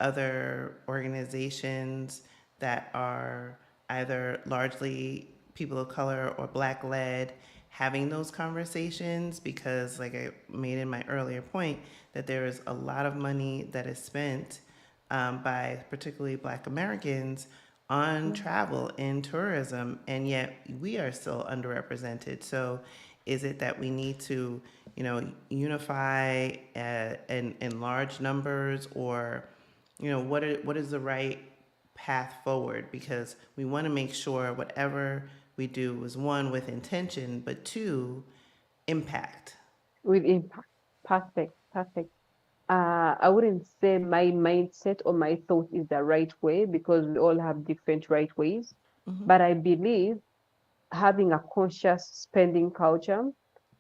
other organizations that are either largely people of color or black led having those conversations? Because, like I made in my earlier point, that there is a lot of money that is spent by particularly black Americans on travel and tourism, and yet we are still underrepresented. So is it that we need to, unify in large numbers, or what is the right path forward? Because we want to make sure whatever we do is, one, with intention, but two, impact. With impact. Perfect, perfect. I wouldn't say my mindset or my thought is the right way, because we all have different right ways. But I believe having a conscious spending culture,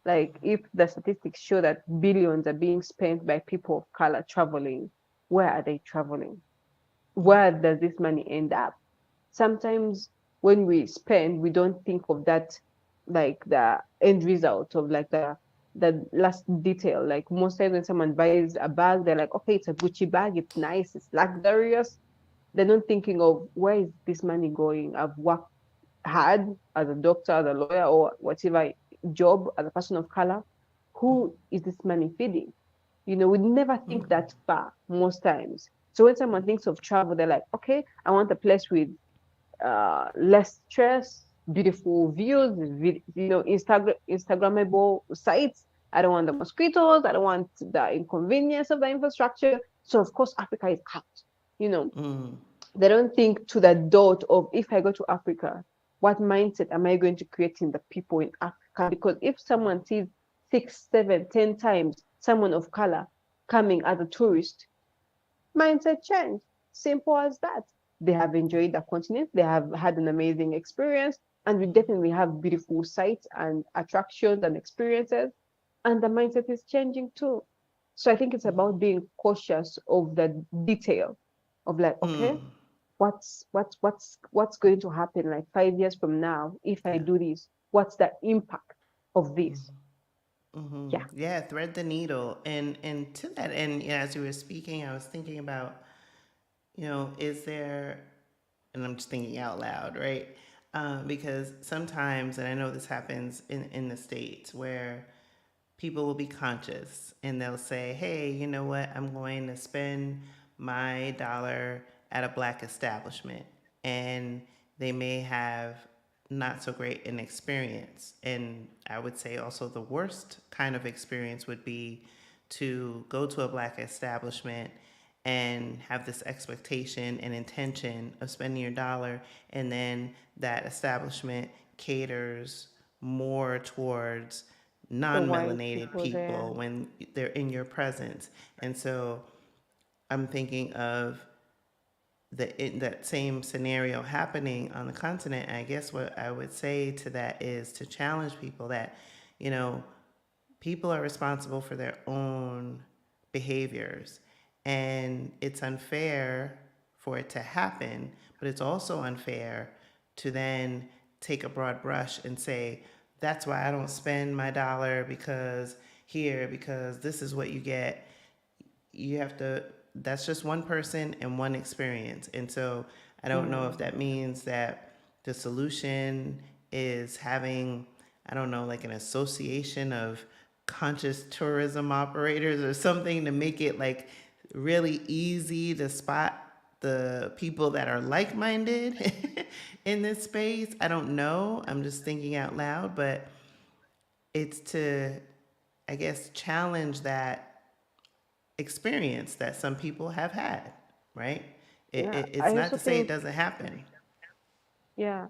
like if the statistics show that billions are being spent by people of color traveling, where are they traveling? Where does this money end up? Sometimes when we spend, we don't think of that, like the end result of like the last detail. Like most times when someone buys a bag, they're like, okay, it's a Gucci bag, it's nice, it's luxurious. They're not thinking of where is this money going. I've worked hard as a doctor, as a lawyer, or whatever job as a person of color. Who is this money feeding? You know, we never think that far most times. So when someone thinks of travel, they're like, okay, I want a place with less stress, beautiful views, Instagrammable sites. I don't want the mosquitoes. I don't want the inconvenience of the infrastructure. So of course, Africa is out. You know, they don't think to the dot of, if I go to Africa, what mindset am I going to create in the people in Africa? Because if someone sees 6, 7, 10 times someone of color coming as a tourist, mindset change. Simple as that. They have enjoyed the continent, they have had an amazing experience, and we definitely have beautiful sights and attractions and experiences. and the mindset is changing too. So I think it's about being cautious of the detail of like, okay, Mm. what's going to happen like 5 years from now if I Yeah. do this? What's the impact of this? Mm-hmm. Yeah, Yeah, thread the needle. And to that end, yeah, as you were speaking, I was thinking about, is there, and I'm just thinking out loud, right? Because sometimes, and I know this happens in the States, where people will be conscious and they'll say, hey, you know what? I'm going to spend my dollar at a black establishment. And they may have not so great an experience. And I would say also the worst kind of experience would be to go to a black establishment and have this expectation and intention of spending your dollar, and then that establishment caters more towards the white non-melanated people there. people when they're in your presence. And so I'm thinking of that same scenario happening on the continent. And I guess what I would say to that is to challenge people that, you know, people are responsible for their own behaviors. And it's unfair for it to happen, but it's also unfair to then take a broad brush and say, that's why I don't spend my dollar because this is what you get. You have to, that's just one person and one experience. And so I don't know if Yeah, that means that the solution is having, I don't know, like an association of conscious tourism operators or something to make it like really easy to spot the people that are like-minded in this space. I don't know. I'm just thinking out loud, but it's to, I guess, challenge that experience that some people have had, right? yeah. It's I not also to say it think, doesn't happen. yeah,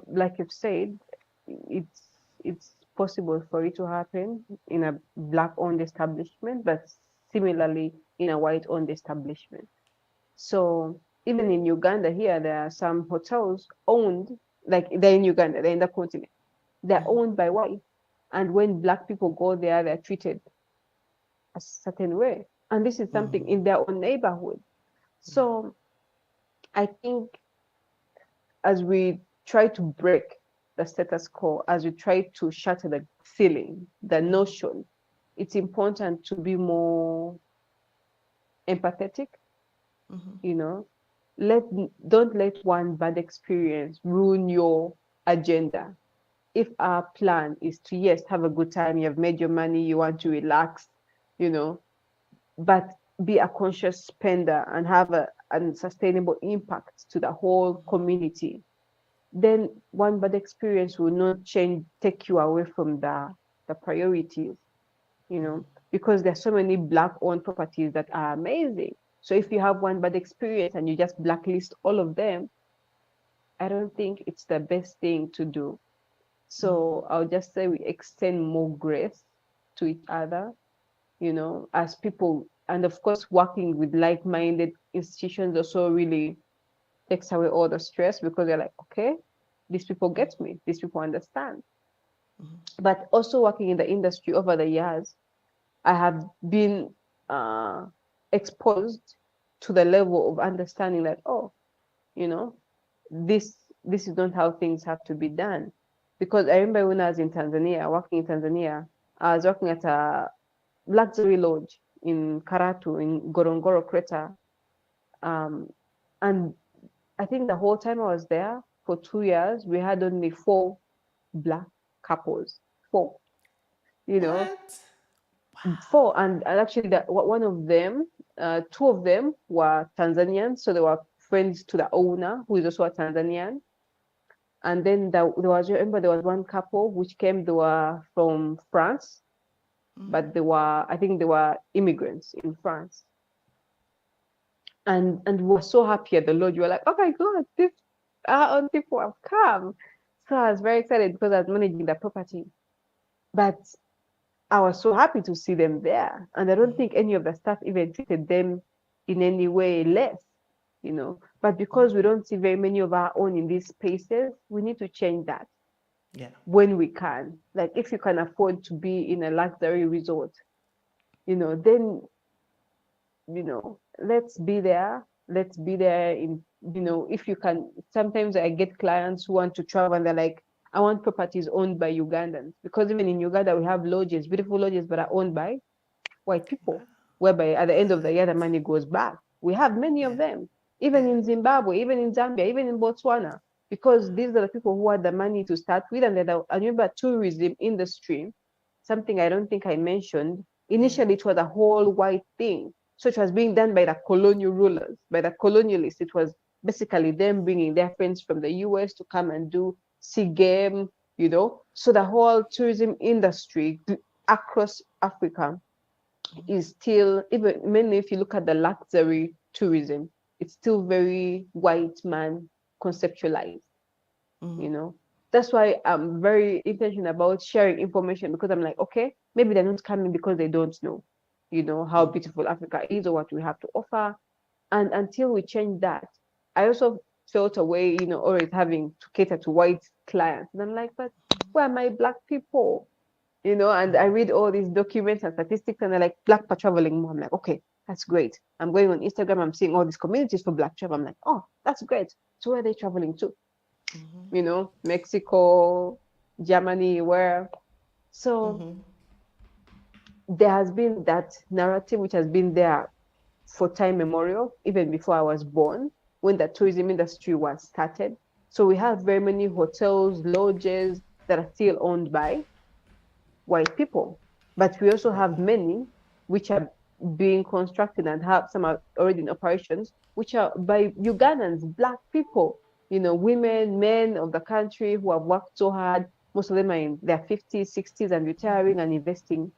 like you've said, it's it's possible for it to happen in a black-owned establishment, but similarly in a white-owned establishment. So even in Uganda here, there are some hotels owned, like they're in Uganda, they're in the continent. They're owned by white. And when black people go there, they're treated a certain way. And this is something in their own neighborhood. So I think as we try to break the status quo, as we try to shatter the ceiling, the notion, it's important to be more empathetic, you know. Let don't let one bad experience ruin your agenda. If our plan is to, yes, have a good time, you have made your money, you want to relax, you know, but be a conscious spender and have a sustainable impact to the whole community, then one bad experience will not take you away from the priorities, you know, because there's so many black owned properties that are amazing. So if you have one bad experience and you just blacklist all of them, I don't think it's the best thing to do. So I'll just say we extend more grace to each other, you know, as people. And of course, working with like minded institutions also really takes away all the stress because they're like, okay, these people get me, these people understand. But also working in the industry over the years, I have been uh, exposed to the level of understanding that, oh, you know, this is not how things have to be done. Because I remember when I was in Tanzania, working in Tanzania, I was working at a luxury lodge in Karatu, in Gorongoro Crater. Um, and I think the whole time I was there for 2 years, we had only four black couples. Four, you know, What? four. And actually, one of them, two of them were Tanzanian. So they were friends to the owner, who is also a Tanzanian. And then there was, remember, there was one couple which came, they were from France, but I think they were immigrants in France. And we were so happy at the lodge. We were like, oh my God, this our own people have come. So I was very excited because I was managing the property. But I was so happy to see them there. And I don't think any of the staff even treated them in any way less, you know. But because we don't see very many of our own in these spaces, we need to change that. Yeah. when we can. Like if you can afford to be in a luxury resort, then let's be there. Let's be there in, if you can. Sometimes I get clients who want to travel and they're like, I want properties owned by Ugandans, because even in Uganda we have lodges, beautiful lodges, but are owned by white Wow. people, whereby at the end of the year the What? money goes back. We have many Yeah. of them, even Yeah. in Zimbabwe, even in Zambia, even in Botswana, because these are the people who had the money to start with. And then I remember tourism industry, something I don't think I mentioned. Yeah. Initially, it was a whole white thing. So it was being done by the colonial rulers, by the colonialists. It was basically them bringing their friends from the US to come and do sea game, So the whole tourism industry across Africa is still, even mainly if you look at the luxury tourism, it's still very white man conceptualized, Mm-hmm. you know. That's why I'm very intentional about sharing information, because I'm like, okay, maybe they're not coming because they don't know, how beautiful Africa is or what we have to offer. And until we change that, I also felt a way, always having to cater to white clients. And I'm like, but where are my black people? And I read all these documents and statistics, and they're like, black are traveling more. I'm like, okay, that's great. I'm going on Instagram, I'm seeing all these communities for black travel. I'm like, oh, that's great. So where are they traveling to? Mexico, Germany, where? So Mm-hmm. there has been that narrative which has been there for time memorial, even before I was born, when the tourism industry was started. So we have very many hotels, lodges that are still owned by white people. But we also have Wow. many which are being constructed and have some are already in operations, which are by Ugandans, black people, women, men of the country who have worked so hard. Most of them are in their 50s, 60s and retiring and investing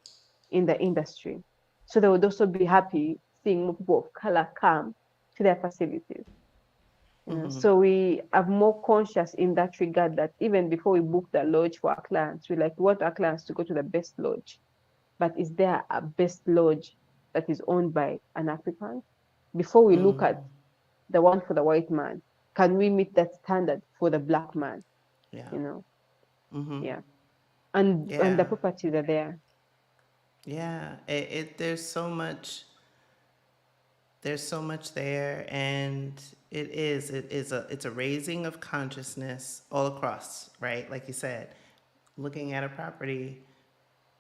in the industry. So they would also be happy seeing more people of color come to their facilities. Mm-hmm. So we are more conscious in that regard, that even before we book the lodge for our clients, we want our clients to go to the best lodge. But is there a best lodge that is owned by an African? Before we look Mm. at the one for the white man, can we meet that standard for the black man? Yeah. You know, Mm-hmm. yeah. And Yeah. the properties are there. Yeah. There's so much. There's so much there, and it's a raising of consciousness all across, right? Like you said, looking at a property,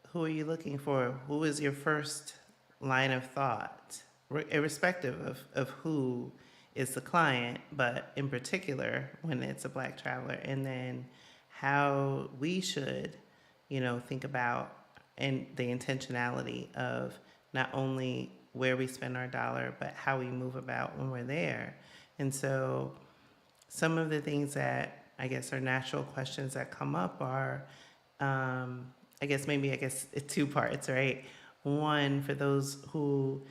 who are you looking for? Who is your first line of thought, irrespective of who is the client, but in particular when it's a black traveler, and then how we should, think about and the intentionality of not only where we spend our dollar, but how we move about when we're there. And so some of the things that I guess are natural questions that come up are, I guess it's two parts, right? One, for those who,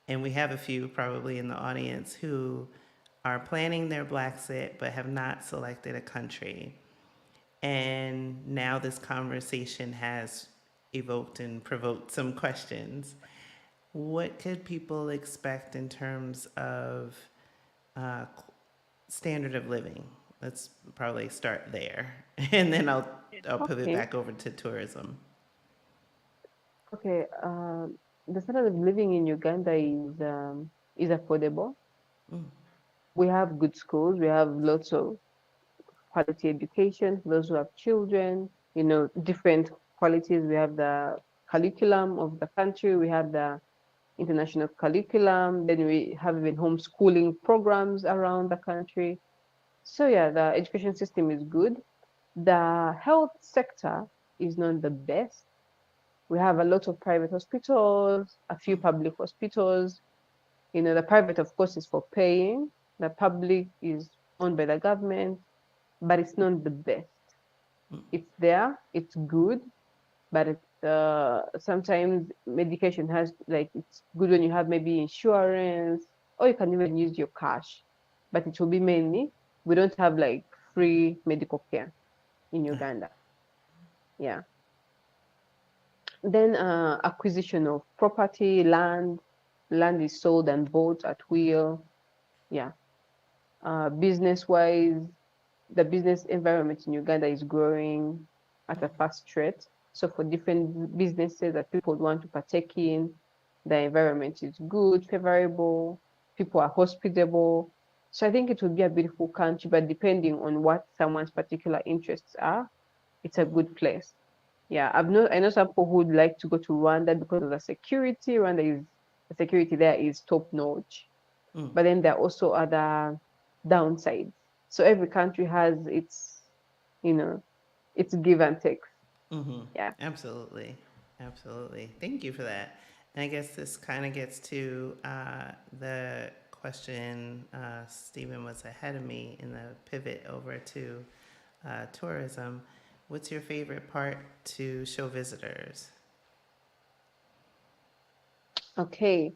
and we have a few probably in the audience, who are planning their Blaxit but have not selected a country. And now this conversation has evoked and provoked some questions. What could people expect in terms of uh, standard of living? Let's probably start there, and then I'll pivot Okay. back over to tourism. Okay. The standard of living in Uganda is affordable. Mm. We have good schools. We have lots of quality education for those who have children, different qualities. We have the curriculum of the country, we have the international curriculum, then we have even homeschooling programs around the country. So, yeah, the education system is good. The health sector is not the best. We have a lot of private hospitals, a few public hospitals. The private, of course, is for paying, the public is owned by the government, but it's not the best. It's there, it's good, but sometimes medication has, like, it's good when you have maybe insurance, or you can even use your cash, but it will be mainly, we don't have like free medical care in Uganda. Yeah. Then acquisition of property, land is sold and bought at will. Yeah. Business wise, the business environment in Uganda is growing at a fast rate. So for different businesses that people want to partake in, the environment is good, favorable, people are hospitable. So I think it would be a beautiful country, but depending on what someone's particular interests are, it's a good place. Yeah, I know some people who would like to go to Rwanda because of the security. The security there is top notch, Mm, but then there are also other downsides. So every country has you know, its give and takes. mm-hmm. Yeah. Absolutely. Absolutely. Thank you for that. And I guess this kind of gets to the question. Stephen was ahead of me in the pivot over to tourism. What's your favorite part to show visitors? Okay.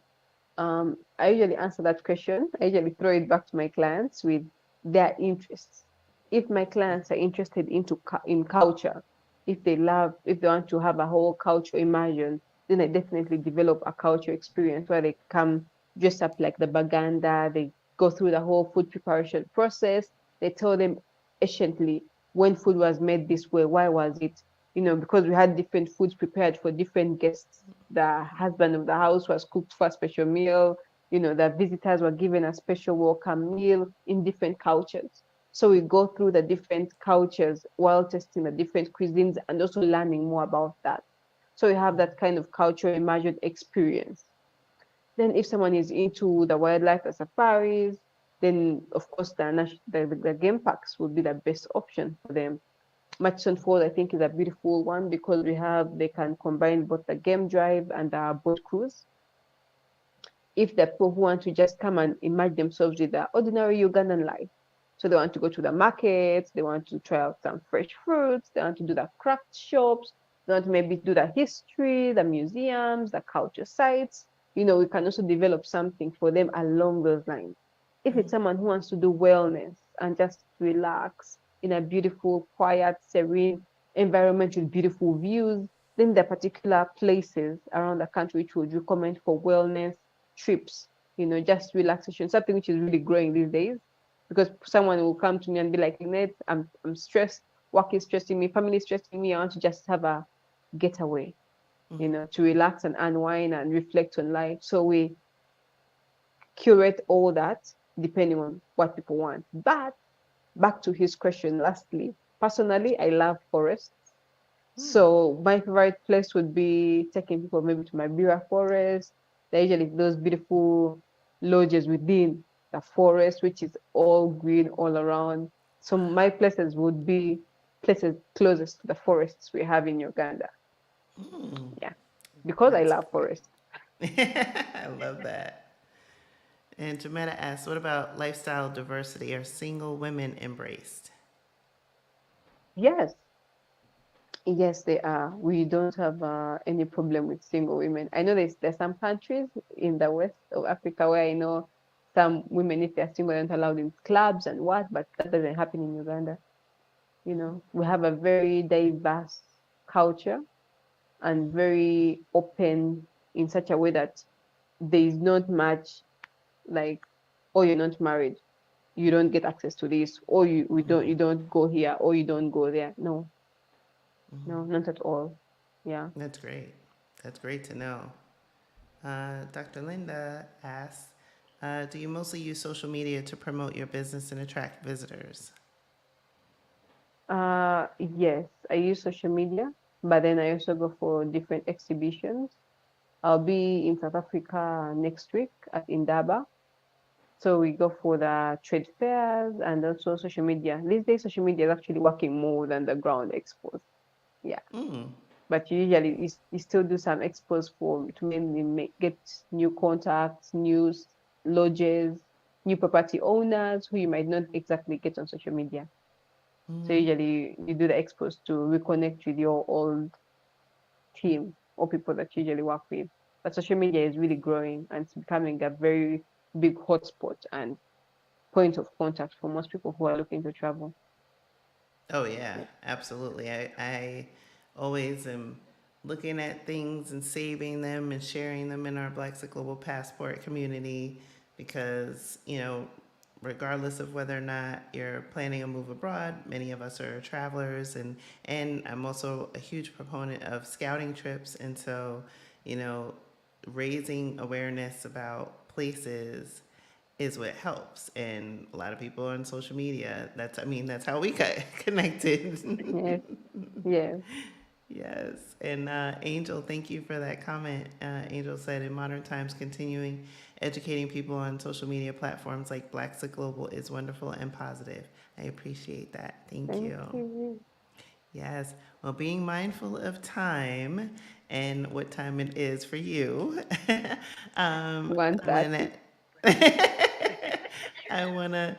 I usually answer that question. I usually throw it back to my clients with their interests. If my clients are interested in culture, if they want to have a whole cultural immersion, then I definitely develop a culture experience where they come dress up like the Baganda. They go through the whole food preparation process. They tell them anciently when food was made this way, why was it? Because we had different foods prepared for different guests. The husband of the house was cooked for a special meal. The visitors were given a special welcome meal in different cultures. So we go through the different cultures while testing the different cuisines and also learning more about that. So we have that kind of cultural immersion experience. Then if someone is into the wildlife, the safaris, then of course the game parks would be the best option for them. Murchison Falls, I think, is a beautiful one because they can combine both the game drive and the boat cruise. If the people who want to just come and immerse themselves with the ordinary Ugandan life, so they want to go to the markets, they want to try out some fresh fruits, they want to do the craft shops, they want to maybe do the history, the museums, the culture sites. We can also develop something for them along those lines. If it's someone who wants to do wellness and just relax in a beautiful, quiet, serene environment with beautiful views, then there are particular places around the country which would recommend for wellness trips, just relaxation, something which is really growing these days. Because someone will come to me and be like, Lynette, I'm stressed, work is stressing me, family is stressing me, I want to just have a getaway, to relax and unwind and reflect on life. So we curate all that depending on what people want. But back to his question, lastly, personally, I love forests. So my favorite place would be taking people maybe to my Bira forest. They're usually those beautiful lodges within the forest, which is all green all around. So my places would be places closest to the forests we have in Uganda. Yeah, because I That's love great. forests. I love that. And Jametta asks, what about lifestyle diversity? Are single women embraced? Yes, yes, they are. We don't have any problem with single women. I know there's some countries in the west of Africa where I know some women, if they're single, aren't allowed in clubs and what, but that doesn't happen in Uganda. We have a very diverse culture and very open in such a way that there is not much like, oh, you're not married, you don't get access to this, or you don't go here, or you don't go there. No, no, not at all. Yeah. That's great. That's great to know. Dr. Linda asks, do you mostly use social media to promote your business and attract visitors? Yes, I use social media, but then I also go for different exhibitions. I'll be in South Africa next week at Indaba. So we go for the trade fairs and also social media. These days, social media is actually working more than the ground expos. Yeah, Mm, but usually you still do some expos to mainly get new contacts, new lodges, new property owners who you might not exactly get on social media. So usually you do the expos to reconnect with your old team or people that you usually work with. But social media is really growing and it's becoming a very big hotspot and point of contact for most people who are looking to travel. oh, yeah, Yeah. absolutely. I always am looking at things and saving them and sharing them in our Blaxit Global Passport community because, regardless of whether or not you're planning a move abroad. Many of us are travelers, and I'm also a huge proponent of scouting trips, and so you know, raising awareness about places is what helps. And a lot of people on social media. That's I mean that's how we got connected. Yes, yes. Yes. And Angel, thank you for that comment. Angel said, in modern times, continuing educating people on social media platforms like Blaxit Global is wonderful and positive. I appreciate that. Thank Thank you. you. Yes. Well, being mindful of time and what time it is for you, 1:30. Lynette, I want to,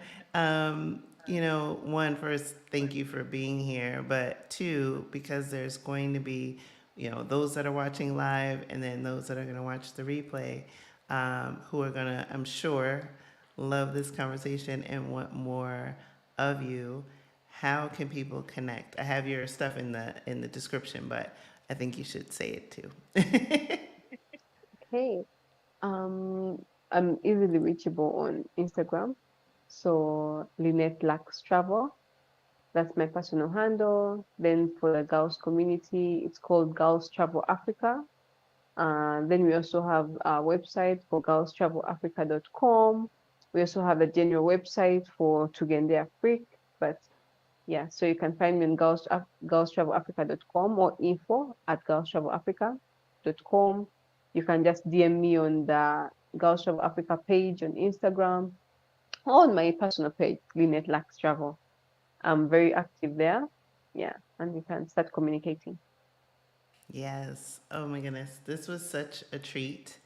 one, first, thank you for being here, but two, because there's going to be, those that are watching live and then those that are going to watch the replay, who are going to, I'm sure, love this conversation and want more of you. How can people connect? I have your stuff in the description, but I think you should say it too. Okay. Um, I'm easily reachable on Instagram. So Lynette Lax Travel. That's my personal handle. Then for the girls community, it's called Girls Travel Africa. Then we also have a website for girlstravelafrica.com. We also have a general website for Tugende Afrique. But yeah, so you can find me on girlstravelafrica.com or info at girlstravelafrica.com. You can just DM me on the Girls Travel Africa page on Instagram or on my personal page, Lynette Lax Travel. I'm very active there. Yeah, and we can start communicating. Yes. Oh my goodness. This was such a treat.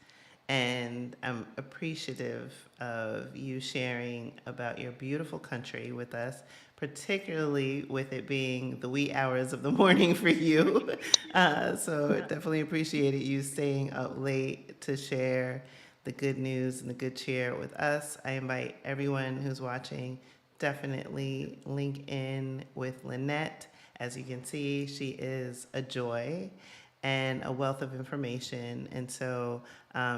And I'm appreciative of you sharing about your beautiful country with us, particularly with it being the wee hours of the morning for you. So definitely appreciated you staying up late to share the good news and the good cheer with us. I invite everyone who's watching, definitely link in with Lynette. As you can see, she is a joy and a wealth of information. And so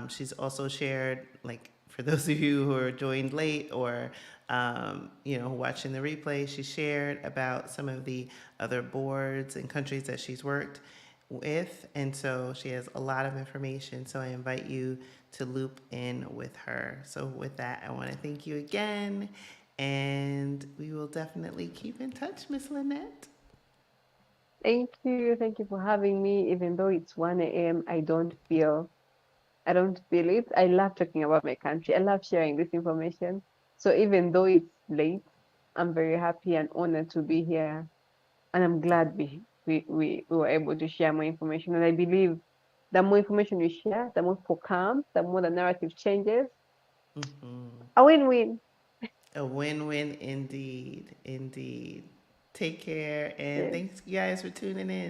she's also shared, like, for those of you who are joined late or, watching the replay, she shared about some of the other boards and countries that she's worked with. And so she has a lot of information. So I invite you to loop in with her. So with that, I want to thank you again. And we will definitely keep in touch, Miss Lynette. Thank you. Thank you for having me. Even though it's 1 a.m., I don't feel it. I love talking about my country. I love sharing this information. So even though it's late, I'm very happy and honored to be here. And I'm glad we were able to share more information. And I believe the more information we share, the more people come, the more the narrative changes. Mm-hmm. A win-win. A win-win indeed. Indeed. Take care and Yes. thanks you guys for tuning in.